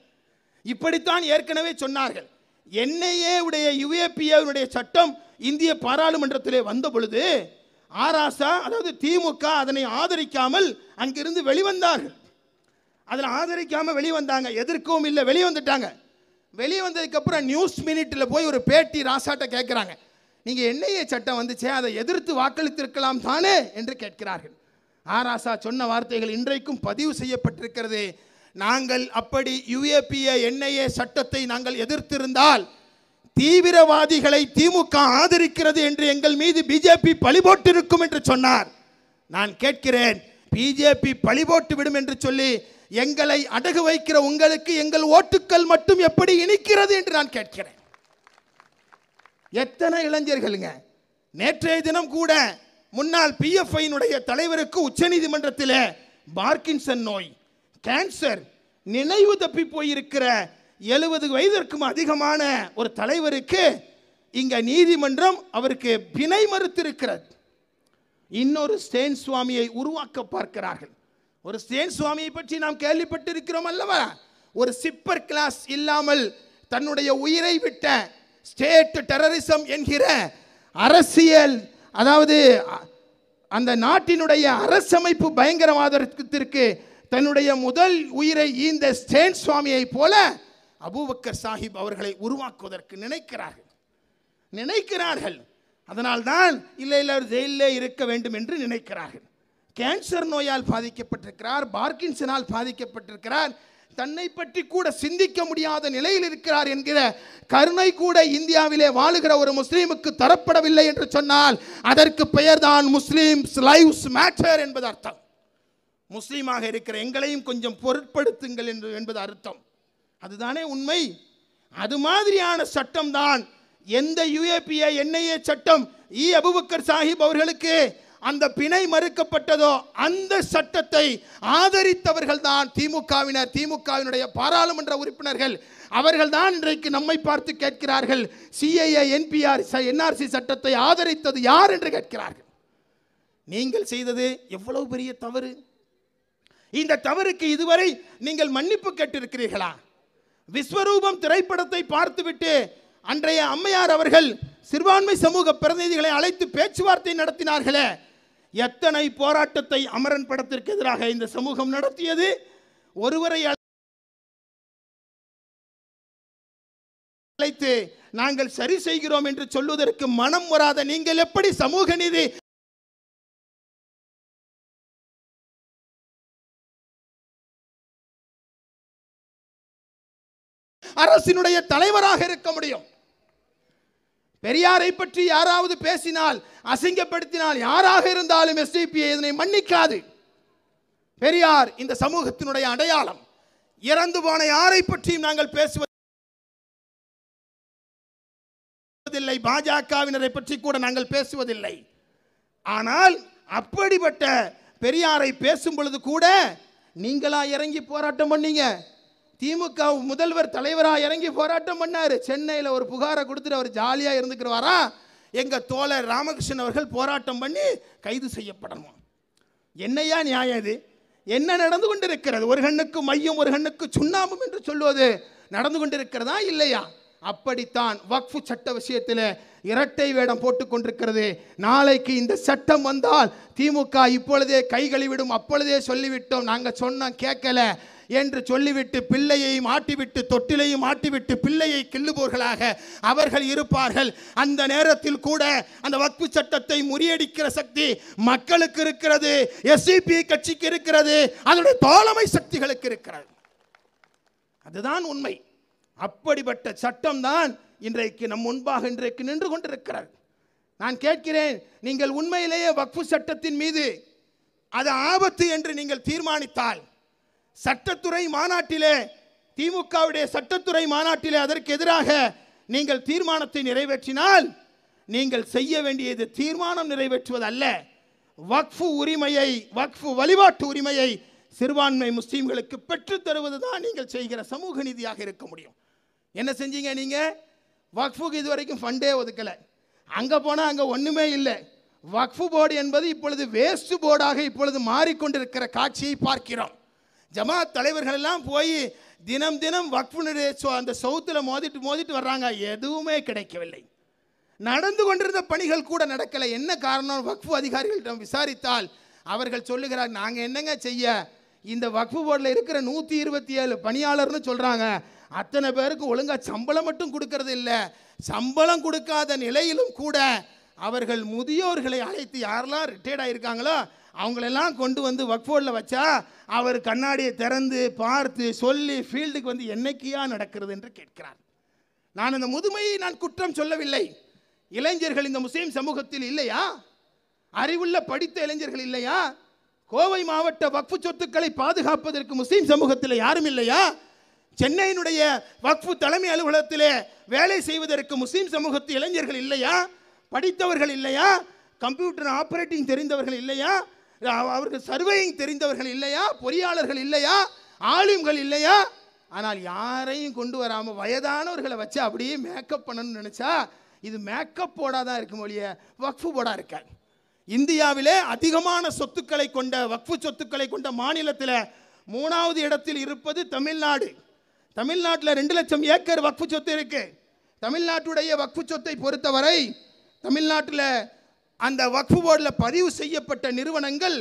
இப்படித்தான் ஏற்கனவே சொன்னார்கள். என்ஐஏ உடைய யுஏபிஏ சட்டம் இந்திய பாராளுமன்றத்திலே வந்த பொழுது ஆராசா, அதாவது திமுக அதனை ஆதரிக்காமல் அங்கிருந்து வெளிவந்தார்கள். அதில் ஆதரிக்காமல் வெளிவந்தாங்க, எதிர்க்கவும் இல்லை, வெளிவந்துட்டாங்க. வெளிவந்ததுக்கப்புறம் நியூஸ் மினிட்டில் போய் ஒரு பேட்டி ராசாட்ட கேட்குறாங்க, நீங்கள் என்ஐஏ சட்டம் வந்துச்சே அதை எதிர்த்து வாக்களித்திருக்கலாம் தானே என்று கேட்கிறார்கள். ஆராசா சொன்ன வார்த்தைகள் இன்றைக்கும் பதிவு செய்யப்பட்டிருக்கிறது. நாங்கள் அப்படி யுஏபிஏ என்ஐஏ சட்டத்தை நாங்கள் எதிர்த்திருந்தால் தீவிரவாதிகளை திமுக ஆதரிக்கிறது என்று எங்கள் மீது பிஜேபி பழி போட்டிருக்கும் என்று சொன்னார். நான் கேட்கிறேன், பிஜேபி பழி போட்டு விடும் என்று சொல்லி எங்களை அடகு வைக்கிற உங்களுக்கு எங்கள் ஓட்டுக்கள் மட்டும் எப்படி இனிக்கிறது என்று நான் கேட்கிறேன். எத்தனை இளைஞர்களுங்க. நேற்றைய தினம் கூட முன்னாள் பிஎஃப்ஐனுடைய தலைவருக்கு உச்சநீதிமன்றத்தில் பார்க்கின்சன் நோய், கேன்சர், நினைவு தப்பி போயிருக்கிற 70 வயதிற்கும் அதிகமான ஒரு தலைவருக்கு இங்க நீதிமன்றம் அவருக்கு பிணை மறுத்திருக்கிறது. இன்னொரு ஸ்டேன் சுவாமியை உருவாக்க பார்க்கிறார்கள். ஒரு ஸ்டேன் சுவாமியை பற்றி நாம் கேள்விப்பட்டிருக்கிறோம் அல்லவா? ஒரு சிப்பர் கிளாஸ் இல்லாமல் தன்னுடைய உயிரை விட்ட ஸ்டேட் டெரரிசம் என்கிற அரசியல், அதாவது அந்த நாட்டினுடைய அரசமைப்பு பயங்கரவாதத்திற்கு தன்னுடைய முதல் உயிரை ஈந்த ஸ்டேன் சுவாமியை போல அபூபக்கர் சாஹிப் அவர்களை உருவாக்குவதற்கு நினைக்கிறார்கள். அதனால்தான் இல்லை ஜெயிலே இருக்க வேண்டும் என்று நினைக்கிறார்கள். கேன்சர் நோயால் பாதிக்கப்பட்டிருக்கிறார், பார்க்கின்சனால் பாதிக்கப்பட்டிருக்கிறார், தன்னை பற்றி கூட சிந்திக்க முடியாத நிலையில் இருக்கிறார் என்கிற கருணை கூட இந்தியாவிலே வாழுகிற ஒரு முஸ்லீமுக்கு தரப்படவில்லை என்று சொன்னால் அதற்கு பெயர்தான் முஸ்லிம்ஸ் லைவ்ஸ் மேட்டர் என்பது அர்த்தம். முஸ்லீமாக இருக்கிற எங்களையும் கொஞ்சம் பொருட்படுத்துங்கள் என்பது அர்த்தம். அதுதானே உண்மை. அது மாதிரியான சட்டம் தான் எந்த யுஏபிஏ என்ஐஏ சட்டம் அபூபக்கர் சாஹிப் அவர்களுக்கு அந்த பிணை மறுக்கப்பட்டதோ அந்த சட்டத்தை ஆதரித்தவர்கள் தான் திமுகவினர், திமுகவினுடைய பாராளுமன்ற உறுப்பினர்கள். அவர்கள் தான் இன்றைக்கு நம்மை பார்த்து கேட்கிறார்கள், சிஏஏ என்ஆர்சி சட்டத்தை ஆதரித்தது யார் என்று கேட்கிறார்கள். நீங்கள் செய்தது எவ்வளவு பெரிய தவறு. இந்த தவறுக்கு இதுவரை நீங்கள் மன்னிப்பு கேட்டிருக்கிறீர்களா? விஸ்வரூபம் திரைப்படத்தை பார்த்துவிட்டு அன்றைய அம்மையார் அவர்கள் சிறுபான்மை சமூக பிரதிநிதிகளை அழைத்து பேச்சுவார்த்தை நடத்தினார்களே, எத்தனை போராட்டத்தை அமரன் படத்திற்கு எதிராக இந்த சமூகம் நடத்தியது. ஒருவரை அழைத்து நாங்கள் சரி செய்கிறோம் என்று சொல்வதற்கு மனம் வராத நீங்கள் எப்படி சமூக நீதி அரசினுடைய தலைவராக இருக்க முடியும்? பெரியாரை பற்றி யாராவது பேசினால், அசிங்கப்படுத்தினால், யாராக இருந்தாலும் எஸ்டிபி இதனை மன்னிக்காது. பெரியார் இந்த சமூகத்தினுடைய அடையாளம். இறந்து போன யாரை பற்றியும் நாங்கள் பேசுவதில்லை, பாஜகவினரை பற்றி கூட நாங்கள் பேசுவதில்லை. ஆனால் அப்படிப்பட்ட பெரியாரை பேசும் பொழுது கூட நீங்களா இறங்கி போராட்டம் பண்ணீங்க? திமுக முதல்வர் தலைவராக இறங்கி போராட்டம் பண்ணாரு. சென்னையில் ஒரு புகாரை கொடுத்துட்டு அவர் ஜாலியாக இருந்துக்கிறவாரா? எங்கள் தோழர் ராமகிருஷ்ணன் அவர்கள் போராட்டம் பண்ணி கைது செய்யப்படணும். என்னையா நியாயம் இது? என்ன நடந்து கொண்டிருக்கிறது? ஒரு கண்ணுக்கு மையம் ஒரு கண்ணுக்கு சுண்ணாம்பும் என்று சொல்வது நடந்து கொண்டிருக்கிறதா இல்லையா? அப்படித்தான் வக்ஃபு சட்ட விஷயத்தில் இரட்டை வேடம் போட்டுக் கொண்டிருக்கிறது. நாளைக்கு இந்த சட்டம் வந்தால் திமுக இப்பொழுதே கை கழுவிடும், அப்பொழுதே சொல்லிவிட்டோம், நாங்கள் சொன்னோம் கேட்கல என்று சொல்லிவிட்டு பிள்ளையை மாட்டிவிட்டு தொட்டிலையும் மாட்டிவிட்டு பிள்ளையை கிள்ளுபவர்களாக அவர்கள் இருப்பார்கள். அந்த நேரத்தில் கூட அந்த வக்ஃபு சட்டத்தை முறியடிக்கிற சக்தி மக்களுக்கு இருக்கிறது, எஸ்டிபி கட்சிக்கு இருக்கிறது, அதனுடைய தோழமை சக்திகளுக்கு இருக்கிறது. அதுதான் உண்மை. அப்படிப்பட்ட சட்டம் தான் இன்றைக்கு நம் முன்பாக இன்றைக்கு நின்று கொண்டிருக்கிறது. நான் கேட்கிறேன், நீங்கள் உண்மையிலேயே வக்ஃபு சட்டத்தின் மீது அது ஆபத்து என்று நீங்கள் தீர்மானித்தால், சட்டத்துறை மாநாட்டிலே, திமுகவுடைய சட்டத்துறை மாநாட்டிலே அதற்கு எதிராக நீங்கள் தீர்மானத்தை நிறைவேற்றினால், நீங்கள் செய்ய வேண்டியது தீர்மானம் நிறைவேற்றுவது அல்ல, வக்ஃபு உரிமையை, வக்ஃபு வழிபாட்டு உரிமையை சிறுபான்மை முஸ்லீம்களுக்கு பெற்றுத் தருவது தான் நீங்கள் செய்கிற சமூக நீதியாக இருக்க முடியும். என்ன செஞ்சீங்க நீங்க? வக்ஃபுக்கு இதுவரைக்கும் ஃபண்டே ஒதுக்கலை. அங்கே போனால் அங்கே ஒன்றுமே இல்லை. வக்ஃபு போர்டு என்பது இப்பொழுது வேஸ்ட் போர்டாக இப்பொழுது மாறிக்கொண்டிருக்கிற காட்சியை பார்க்கிறோம். ஜமாத் தலைவர்கள் எல்லாம் போய் தினம் தினம் வக்ஃபுனுடைய அந்த சவுத்தில் மோதிட்டு வர்றாங்க. எதுவுமே கிடைக்கவில்லை. நடந்து கொண்டிருந்த பணிகள் கூட நடக்கலை. என்ன காரணம்? வக்ஃபு அதிகாரிகளிடம் விசாரித்தால் அவர்கள் சொல்லுகிறார், நாங்கள் என்னங்க செய்ய, இந்த வக்ஃபு போர்டில் இருக்கிற 127 பணியாளர்னு சொல்கிறாங்க, அத்தனை பேருக்கு ஒழுங்காக சம்பளம் மட்டும் கொடுக்கறது இல்லை. சம்பளம் கொடுக்காத நிலையிலும் கூட அவர்கள் முதியோர்களை அழைத்து, யாரெல்லாம் ரிட்டையர்ட் ஆகியிருக்காங்களோ அவங்களெல்லாம் கொண்டு வந்து வக்ஃபு போர்டில் வச்சா அவர் கண்ணாடியை திறந்து பார்த்து சொல்லி ஃபீல்டுக்கு வந்து என்னைக்கியா நடக்கிறது என்று கேட்கிறார். நான் இந்த முதுமையை நான் குற்றம் சொல்லவில்லை. இளைஞர்கள் இந்த முஸ்லீம் சமூகத்தில் இல்லையா? அறிவுள்ள படித்த இளைஞர்கள் இல்லையா? கோவை மாவட்ட வக்ஃபு சொத்துக்களை பாதுகாப்பதற்கு முஸ்லீம் சமூகத்தில் யாரும் இல்லையா? சென்னையினுடைய வக்ஃபு தலைமை அலுவலகத்திலே வேலை செய்வதற்கு முஸ்லீம் சமூகத்து இளைஞர்கள் இல்லையா? படித்தவர்கள் இல்லையா? கம்ப்யூட்டர் ஆப்ரேட்டிங் தெரிந்தவர்கள் இல்லையா? அவர்கள் சர்வேயிங் தெரிந்தவர்கள் இல்லையா? பொறியாளர்கள் இல்லையா? ஆலிம்கள் இல்லையா? ஆனால் யாரையும் கொண்டு வராமல் வயதானவர்களை வச்சு அப்படியே மேக்கப் பண்ணணும்னு நினச்சா இது மேக்கப் போர்டாக தான் இருக்கும் ஒழிய வக்ஃபு போர்டாக இருக்காது. இந்தியாவிலே அதிகமான சொத்துக்களை கொண்ட வக்ஃபு சொத்துக்களை கொண்ட மாநிலத்தில் 3வது இடத்தில் இருப்பது தமிழ்நாடு. தமிழ்நாட்டில் 2 லட்சம் ஏக்கர் வக்ஃபு சொத்து இருக்கு. தமிழ்நாட்டுடைய வக்ஃபு சொத்தை பொறுத்தவரை தமிழ்நாட்டில் அந்த வக்ஃபு போர்டில் பதிவு செய்யப்பட்ட நிறுவனங்கள்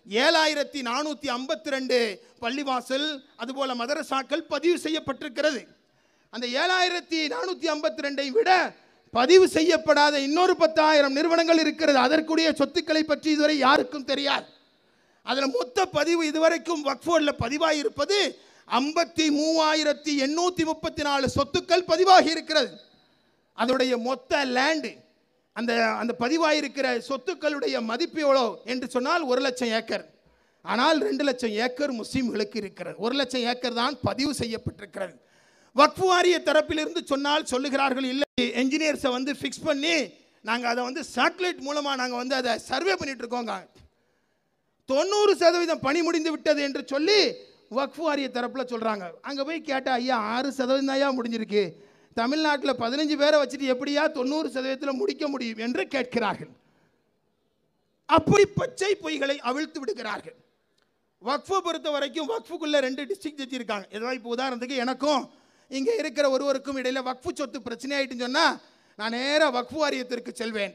7452 பள்ளிவாசல் அதுபோல மதரசாக்கள் பதிவு செய்யப்பட்டிருக்கிறது. அந்த 7452 விட பதிவு செய்யப்படாத இன்னொரு 10,000 நிறுவனங்கள் இருக்கிறது. அதற்குரிய சொத்துக்களை பற்றி இதுவரை யாருக்கும் தெரியாது. அதில் மொத்த பதிவு இதுவரைக்கும் வக்ஃபு போர்டில் பதிவாகியிருப்பது 53,834 சொத்துக்கள் பதிவாகி இருக்கிறது. அதனுடைய மொத்த லேண்டு அந்த பதிவாயிருக்கிற சொத்துக்களுடைய மதிப்பு எவ்வளோ என்று சொன்னால் 1 லட்சம் ஏக்கர். ஆனால் 2 லட்சம் ஏக்கர் முஸ்லீம்களுக்கு இருக்கிறது. 1 லட்சம் ஏக்கர் தான் பதிவு செய்யப்பட்டிருக்கிறது. வக்ஃபு வாரிய தரப்பிலிருந்து சொன்னால் சொல்லுகிறார்கள், இல்லை என்ஜினியர்ஸை வந்து ஃபிக்ஸ் பண்ணி நாங்கள் அதை வந்து சேட்டலைட் மூலமாக நாங்கள் வந்து அதை சர்வே பண்ணிட்டு இருக்கோங்க, 90% பணி முடிந்து விட்டது என்று சொல்லி வக்ஃபு வாரிய தரப்பில் சொல்கிறாங்க. அங்கே போய் கேட்டால், ஐயா 6% ஐயா முடிஞ்சிருக்கு, தமிழ்நாட்டில் 15 பேரை வச்சுட்டு எப்படியா 90% முடிக்க முடியும் என்று கேட்கிறார்கள். அப்படி பச்சை பொய்களை அவிழ்த்து விடுகிறார்கள். வக்ஃபு பொறுத்த வரைக்கும் வக்ஃபுக்குள்ள 2 டிஸ்ட்ரிக்ட் ஜட்ஜி இருக்காங்க. ஏதாவது இப்போ உதாரணத்துக்கு எனக்கும் இங்கே இருக்கிற ஒருவருக்கும் இடையில வக்ஃபு சொத்து பிரச்சனை ஆகிட்டுன்னு சொன்னால் நான் நேராக வக்ஃப் வாரியத்திற்கு செல்வேன்.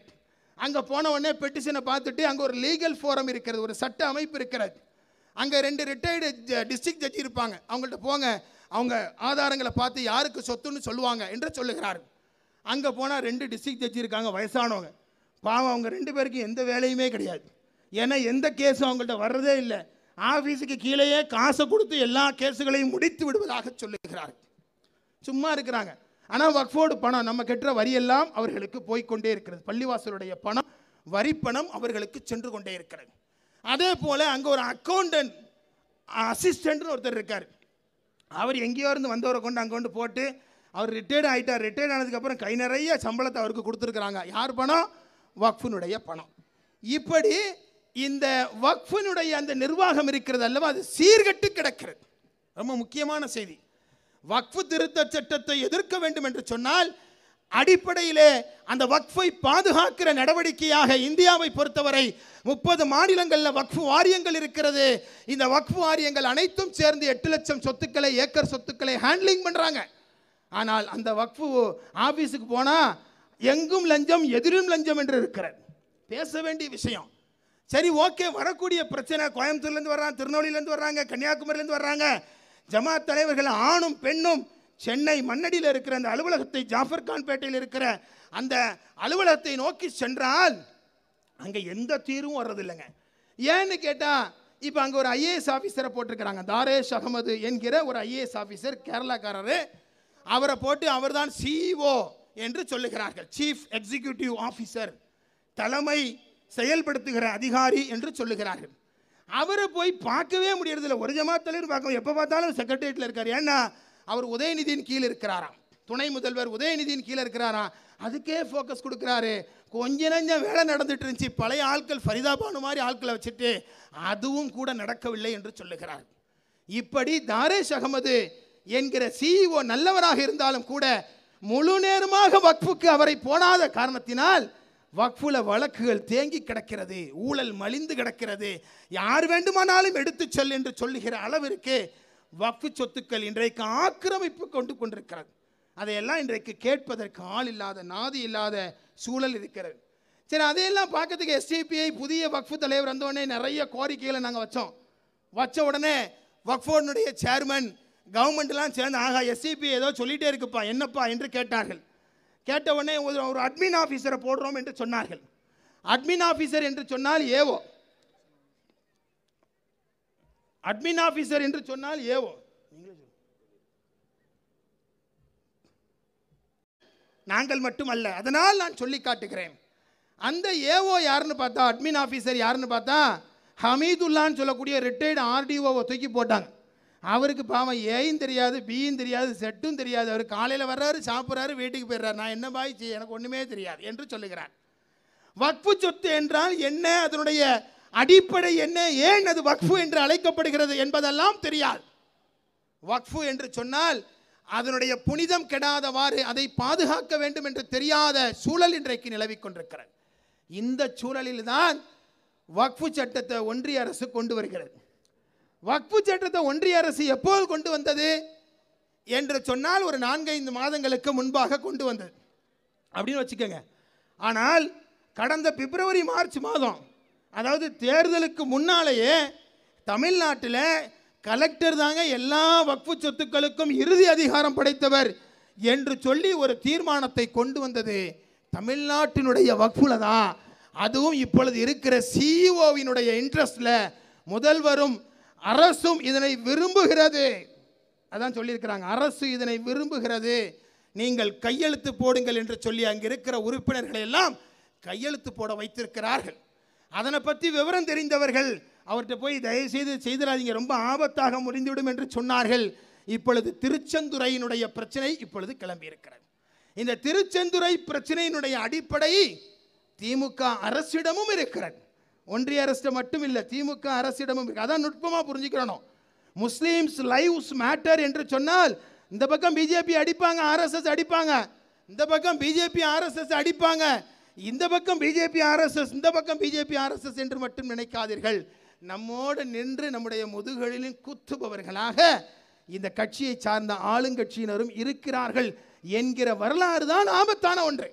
அங்கே போன உடனே பெட்டிஷனை பார்த்துட்டு அங்கே ஒரு லீகல் ஃபோரம் இருக்கிறது, ஒரு சட்ட அமைப்பு இருக்கிறது. அங்கே 2 ரிட்டையர்டு டிஸ்ட்ரிக்ட் ஜட்ஜி இருப்பாங்க. அவங்கள்ட்ட போங்க, அவங்க ஆதாரங்களை பார்த்து யாருக்கு சொத்துன்னு சொல்லுவாங்க என்று சொல்லுகிறார்கள். அங்கே போனால் 2 டிஸ்ட்ரிக்ட் ஜட்ஜி இருக்காங்க, வயசானவங்க. பாவம், அவங்க 2 பேருக்கும் எந்த வேலையுமே கிடையாது. ஏன்னா எந்த கேஸும் அவங்கள்ட்ட வர்றதே இல்லை. ஆஃபீஸுக்கு கீழேயே காசை கொடுத்து எல்லா கேஸுகளையும் முடித்து விடுவதாக சொல்லுகிறார்கள். சும்மா இருக்கிறாங்க. ஆனால் வக்ஃபோர்டு பணம், நம்ம கட்டுற வரியெல்லாம் அவர்களுக்கு போய்கொண்டே இருக்கிறது. பள்ளிவாசலுடைய பணம், வரிப்பணம் அவர்களுக்கு சென்று கொண்டே இருக்கிறது. அதே போல் அங்கே ஒரு அக்கௌண்டன்ட் அசிஸ்டன்ட்னு ஒருத்தர் இருக்கார். அவர் எங்கேயோ இருந்து வந்தவரை கொண்டு அங்கே கொண்டு போட்டு அவர் ரிட்டையர்ட் ஆகிட்டார். ரிட்டையர்ட் ஆனதுக்கப்புறம் கை நிறைய சம்பளத்தை அவருக்கு கொடுத்துருக்குறாங்க. யார் பணம்? வக்ஃபினுடைய பணம். இப்படி இந்த வக்ஃபினுடைய அந்த நிர்வாகம் இருக்கிறது அல்லவா, அது சீர்கட்டு கிடக்கிறது. ரொம்ப முக்கியமான செய்தி. வக்ஃபு திருத்த சட்டத்தை எதிர்க்க வேண்டும் என்று சொன்னால் அடிப்படையிலே அந்த வக்ஃபை பாதுகாக்கிற நடவடிக்கையாக இந்தியாவை பொறுத்தவரை 30 மாநிலங்களில் வக்ஃபு வாரியங்கள் இருக்கிறது. இந்த வக்ஃபு வாரியங்கள் அனைத்தும் சேர்ந்து 8 லட்சம் சொத்துக்களை, ஏக்கர் சொத்துக்களை ஹேண்ட்லிங் பண்ணுறாங்க. ஆனால் அந்த வக்ஃபு ஆஃபீஸுக்கு போனால் எங்கும் லஞ்சம் எதிரும் லஞ்சம் என்று இருக்கிறது. பேச வேண்டிய விஷயம். சரி, ஓகே, வரக்கூடிய பிரச்சனை. கோயம்புத்தூர்லேருந்து வர்றாங்க, திருநெல்வேலியிலேருந்து வர்றாங்க, கன்னியாகுமரியிலேருந்து வர்றாங்க. ஜமாத் தலைவர்கள் ஆணும் பெண்ணும் சென்னை மண்ணடியில் இருக்கிற அந்த அலுவலகத்தை, ஜாஃபர் கான்பேட்டையில் இருக்கிற அந்த அலுவலகத்தை நோக்கி சென்றால் அங்கே எந்த தீர்வும் வர்றதில்லைங்க. ஏன்னு கேட்டால், இப்போ அங்கே ஒரு ஐஏஎஸ் ஆஃபீஸரை போட்டிருக்கிறாங்க. தாரேஷ் அகமது என்கிற ஒரு ஐஏஎஸ் ஆஃபீஸர், கேரளாக்காரரு. அவரை போட்டு அவர்தான் சிஇஓ என்று சொல்லுகிறார்கள். சீஃப் எக்ஸிக்யூட்டிவ் ஆஃபீஸர், தலைமை செயல்படுத்துகிற அதிகாரி என்று சொல்லுகிறார்கள். அவரை போய் பார்க்கவே முடியறதில்லை. ஒரு ஜமாத் தலைவர் பார்க்க எப்போ பார்த்தாலும் செக்ரட்டரியேட்டில் இருக்கார். ஏன்னா அவர் உதயநிதியின் கீழே இருக்கிறாராம், துணை முதல்வர் உதயநிதியின் கீழே இருக்கிறாராம். அதுக்கே ஃபோக்கஸ் கொடுக்குறாரு. கொஞ்ச நஞ்சம் வேலை நடந்துட்டு இருந்துச்சு. பழைய ஆட்கள், ஃபரிதாபானு மாதிரி ஆட்களை வச்சுட்டு அதுவும் கூட நடக்கவில்லை என்று சொல்லுகிறார். இப்படி தாரேஷ் அகமது என்கிற சிஇஓ நல்லவராக இருந்தாலும் கூட முழு நேரமாக வக்ஃபுக்கு அவரை போடாத காரணத்தினால் வக்ஃபுல வழக்குகள் தேங்கி கிடக்கிறது, ஊழல் மலிந்து கிடக்கிறது. யார் வேண்டுமானாலும் எடுத்து செல் என்று சொல்லுகிற அளவிற்கு வக்ஃபு சொத்துக்கள் இன்றைக்கு ஆக்கிரமிப்பு கொண்டிருக்கிறது. அதையெல்லாம் இன்றைக்கு கேட்பதற்கு ஆள் இல்லாத, நாதி இல்லாத சூழல் இருக்கிறது. சரி, அதையெல்லாம் பார்க்கறதுக்கு எஸ்டிபிஐ புதிய வக்ஃபு தலைவர் வந்தோடனே நிறைய கோரிக்கைகளை நாங்கள் வச்ச உடனே வக்ஃபோர்டுடைய சேர்மன், கவர்மெண்ட்லாம் சேர்ந்து ஆகா எஸ்டிபிஐ ஏதோ சொல்லிகிட்டே இருக்குப்பா, என்னப்பா என்று கேட்டார்கள். கேட்ட உடனே ஒரு அட்மின் ஆஃபீஸரை போடுறோம் என்று சொன்னார்கள். அட்மின் ஆஃபீஸர் என்று சொன்னால் ஏவோ, அட்மின் ஆஃபீஸர் என்று சொன்னால் ஏவோ. நாங்கள் மட்டுமல்ல, அதனால் நான் சொல்லி காட்டுகிறேன். அந்த ஏவோ யாருன்னு பார்த்தா, அட்மின் ஆஃபீஸர் யாருன்னு பார்த்தா ஹமீதுல்லான்னு சொல்லக்கூடிய ரிட்டையர்டு ஆர்டிஓவை தூக்கி போட்டாங்க. அவருக்கு பாவம் ஏயும் தெரியாது, பியும் தெரியாது, செட்டும் தெரியாது. அவர் காலையில் வர்றாரு, சாப்பிட்றாரு, வீட்டுக்கு போயிடுறாரு. நான் என்ன பாய் செய்ய, எனக்கு ஒன்றுமே தெரியாது என்று சொல்லுகிறார். வக்ஃபு சொத்து என்றால் என்ன, அதனுடைய அடிப்படை என்ன, ஏன் அது வக்ஃபு என்று அழைக்கப்படுகிறது என்பதெல்லாம் தெரியாது. வக்ஃபு என்று சொன்னால் அதனுடைய புனிதம் கெடாதவாறு அதை பாதுகாக்க வேண்டும் என்று தெரியாத சூழல் இன்றைக்கு நிலவிக் கொண்டிருக்கிறது. இந்த சூழலில் தான் வக்ஃபு சட்டத்தை ஒன்றிய அரசு கொண்டு வருகிறது. வக்ஃபு சட்டத்தை ஒன்றிய அரசு எப்போது கொண்டு வந்தது என்று சொன்னால் ஒரு 4-5 மாதங்களுக்கு முன்பாக கொண்டு வந்தது அப்படின்னு வச்சுக்கோங்க. ஆனால் கடந்த பிப்ரவரி மார்ச் மாதம், அதாவது தேர்தலுக்கு முன்னாலேயே தமிழ்நாட்டில் கலெக்டர் தாங்க எல்லா வக்ஃபு சொத்துக்களுக்கும் இறுதி அதிகாரம் படைத்தவர் என்று சொல்லி ஒரு தீர்மானத்தை கொண்டு வந்தது தமிழ்நாட்டினுடைய வக்ஃபுல தான். அதுவும் இப்பொழுது இருக்கிற சிஇஓவினுடைய இன்ட்ரெஸ்ட்ல முதல்வரும் அரசும் இதனை விரும்புகிறது. அதான் சொல்லியிருக்கிறாங்க, அரசு இதனை விரும்புகிறது, நீங்கள் கையெழுத்து போடுங்கள் என்று சொல்லி அங்கே இருக்கிற உறுப்பினர்களை எல்லாம் கையெழுத்து போட வைத்திருக்கிறார்கள். அதனை பற்றி விவரம் தெரிந்தவர்கள் அவர்கிட்ட போய் தயவுசெய்து செய்திடாதீங்க, ரொம்ப ஆபத்தாக முடிந்துவிடும் என்று சொன்னார்கள். இப்பொழுது திருச்செந்துறையினுடைய பிரச்சனை இப்பொழுது கிளம்பி இருக்கிறது. இந்த திருச்செந்துறை பிரச்சனையினுடைய அடிப்படை திமுக அரசிடமும் இருக்கிறது. ஒன்றிய அரசு மட்டும் இல்லை, திமுக அரசிடமும் இருக்கு. அதான் நுட்பமாக புரிஞ்சுக்கிறணும். முஸ்லீம்ஸ் லைவ்ஸ் மேட்டர் என்று சொன்னால் இந்த பக்கம் பிஜேபி அடிப்பாங்க, ஆர்எஸ்எஸ் அடிப்பாங்க, இந்த பக்கம் பிஜேபி ஆர்எஸ்எஸ் அடிப்பாங்க, இந்த பக்கம் பிஜேபி ஆர்எஸ்எஸ், இந்த பக்கம் பிஜேபி ஆர்எஸ்எஸ் என்று மட்டும் நினைக்காதீர்கள். நம்மோடு நின்று நம்முடைய முதுகலிலும் குத்துபவர்களாக இந்த கட்சியை சார்ந்த ஆளுங்கட்சியினரும் இருக்கிறார்கள் என்கிற வரலாறு தான் ஆபத்தான ஒன்று.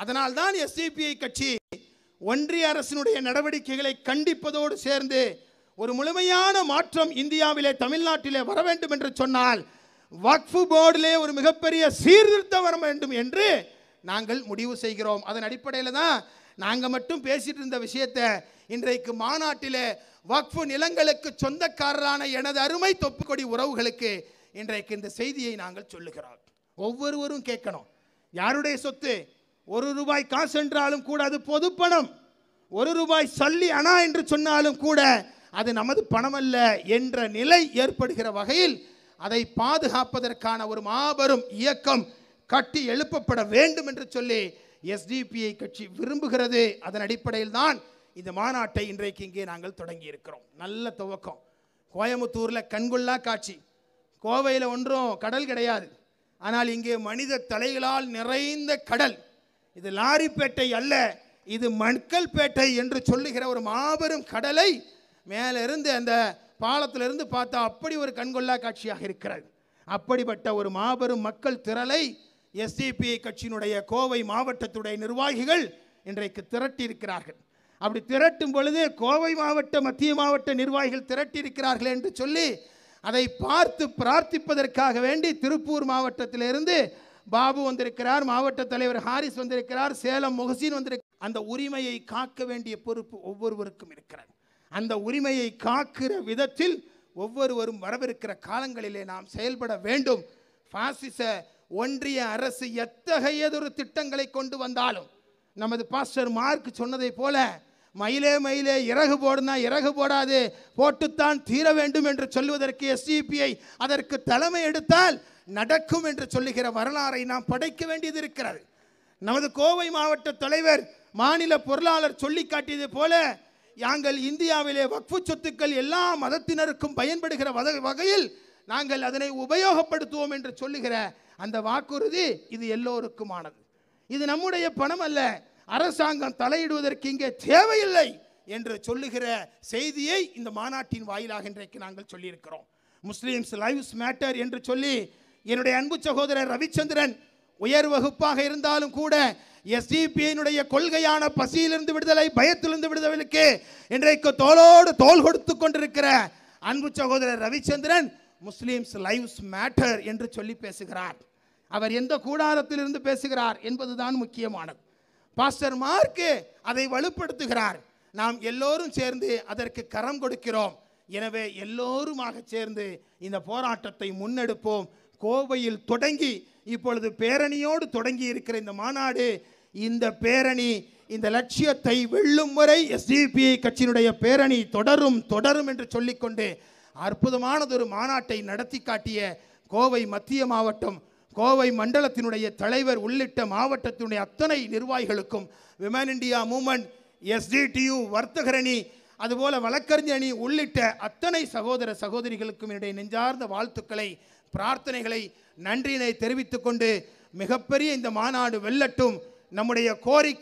அதனால்தான் எஸ்டிபிஐ கட்சி ஒன்றிய அரசினுடைய நடவடிக்கைகளை கண்டிப்பதோடு சேர்ந்து ஒரு முழுமையான மாற்றம் இந்தியாவிலே தமிழ்நாட்டிலே வர வேண்டும் என்று சொன்னால் வக்ஃபு போர்டிலே ஒரு மிகப்பெரிய சீர்திருத்தம் வர வேண்டும் என்று நாங்கள் முடிவு செய்கிறோம். அதன் அடிப்படையில் தான் நாங்கள் மட்டும் பேசிட்டு இருந்த விஷயத்தை இன்றைக்கு மாநாட்டிலே வக்ஃபு நிலங்களுக்கு சொந்தக்காரரான எனது அருமை தொப்புக்கொடி உறவுகளுக்கு இன்றைக்கு இந்த செய்தியை நாங்கள் சொல்லுகிறோம். ஒவ்வொருவரும் கேட்கணும், யாருடைய சொத்து? ₹1 காசு என்றாலும் கூட அது பொது பணம். ₹1 சல்லி அணா என்று சொன்னாலும் கூட அது நமது பணம் அல்ல என்ற நிலை ஏற்படுகிற வகையில் அதை பாதுகாப்பதற்கான ஒரு மாபெரும் இயக்கம் கட்டி எழுப்பப்பட வேண்டும் என்று சொல்லி எஸ்டிபிஐ கட்சி விரும்புகிறது. அதன் அடிப்படையில் தான் இந்த மாநாட்டை இன்றைக்கு இங்கே நாங்கள் தொடங்கி இருக்கிறோம். நல்ல துவக்கம். கோயம்புத்தூரில் கண்கொள்ளா காட்சி. கோவையில் ஒன்றும் கடல் கிடையாது, ஆனால் இங்கே மனித தலைகளால் நிறைந்த கடல். இது லாரிப்பேட்டை அல்ல, இது மக்கள்பேட்டை என்று சொல்லுகிற ஒரு மாபெரும் கடலை மேலிருந்து அந்த பாலத்திலிருந்து பார்த்தா அப்படி ஒரு கண்கொள்ளா காட்சியாக இருக்கிறது. அப்படிப்பட்ட ஒரு மாபெரும் மக்கள் திரளை எஸ்டிபிஐ கட்சியினுடைய கோவை மாவட்டத்துடைய நிர்வாகிகள் இன்றைக்கு திரட்டி இருக்கிறார்கள். அப்படி திரட்டும் பொழுது கோவை மாவட்ட மத்திய மாவட்ட நிர்வாகிகள் திரட்டி இருக்கிறார்கள் என்று சொல்லி அதை பார்த்து பிரார்த்திப்பதற்காக வேண்டி திருப்பூர் மாவட்டத்திலிருந்து பாபு வந்திருக்கிறார், மாவட்ட தலைவர் ஹாரிஸ் வந்திருக்கிறார், சேலம் முகசீன் வந்திருக்கிறார். அந்த உரிமையை காக்க வேண்டிய பொறுப்பு ஒவ்வொருவருக்கும் இருக்கிறது. அந்த உரிமையை காக்கிற விதத்தில் ஒவ்வொருவரும் வரவிருக்கிற காலங்களிலே நாம் செயல்பட வேண்டும். பாசிச ஒன்றிய அரசு எத்தகையதொரு திட்டங்களை கொண்டு வந்தாலும் நமது பாஸ்டர் மார்க் சொன்னதை போல மயிலே மயிலே இறகு போடுனா இறகு போடாது, போட்டுத்தான் தீர வேண்டும் என்று சொல்வதற்கு எஸ்டிபிஐ அதற்கு தலைமை எடுத்தால் நடக்கும் என்று சொல்லுகிற வரலாறை நாம் படைக்க வேண்டியது இருக்கிறது. நமது கோவை மாவட்ட தலைவர் மாநில பொருளாளர் சொல்லி காட்டியது போல நாங்கள் இந்தியாவிலே வக்ஃபு சொத்துக்கள் எல்லா மதத்தினருக்கும் பயன்படுகிற வகையில் நாங்கள் அதனை உபயோகப்படுத்துவோம் என்று சொல்லுகிற அந்த வாக்குறுதி இது எல்லோருக்குமானது. இது நம்முடைய பணம் அல்ல, அரசாங்கம் தலையிடுவதற்கு இங்கே தேவையில்லை என்று சொல்லுகிற செய்தியை இந்த மாநாட்டின் வாயிலாக இன்றைக்கு நாங்கள் சொல்லியிருக்கிறோம். முஸ்லிம்ஸ் லைவ்ஸ் மேட்டர் என்று சொல்லி என்னுடைய அன்பு சகோதரர் ரவிச்சந்திரன் உயர் வகுப்பாக இருந்தாலும் கூட எஸ்டிபிஐனுடைய கொள்கையான பசியிலிருந்து விடுதலை, பயத்திலிருந்து விடுதலைக்கு இன்றைக்கு தோளோடு தோள் கொடுத்து கொண்டிருக்கிற அன்பு சகோதரர் ரவிச்சந்திரன் முஸ்லிம்ஸ் லைவ்ஸ் மேட்டர் என்று சொல்லி பேசுகிறார். அவர் எந்த கூடாரத்தில் இருந்து பேசுகிறார் என்பதுதான் முக்கியமானது. பாஸ்டர் மார்க் அதை வலுப்படுத்துகிறார். நாம் எல்லோரும் சேர்ந்து அதற்கு கரம் கொடுக்கிறோம். எனவே எல்லோருமாக சேர்ந்து இந்த போராட்டத்தை முன்னெடுப்போம். கோவையில் தொடங்கி இப்பொழுது பேரணியோடு தொடங்கி இருக்கிற இந்த மாநாடு, இந்த பேரணி இந்த லட்சியத்தை வெல்லும் வரை எஸ்டிபிஐ கட்சியினுடைய பேரணி தொடரும் தொடரும் என்று சொல்லிக்கொண்டு அற்புதமானதொரு மாநாட்டை நடத்தி காட்டிய கோவை மத்திய மாவட்டம், கோவை மண்டலத்தினுடைய தலைவர் உள்ளிட்ட மாவட்டத்தினுடைய அத்தனை நிர்வாகிகளுக்கும், விமன் இண்டியா மூவ்மெண்ட், எஸ்டிடியு வர்த்தகரணி, அதுபோல வழக்கறிஞர் அணி உள்ளிட்ட அத்தனை சகோதர சகோதரிகளுக்கும் என்னுடைய நெஞ்சார்ந்த வாழ்த்துக்களை, பிரார்த்தனைகளை, நன்றியினை தெரிவித்துக் கொண்டு மிகப்பெரிய இந்த மாநாடு வெல்லட்டும். நம்முடைய கோரிக்கை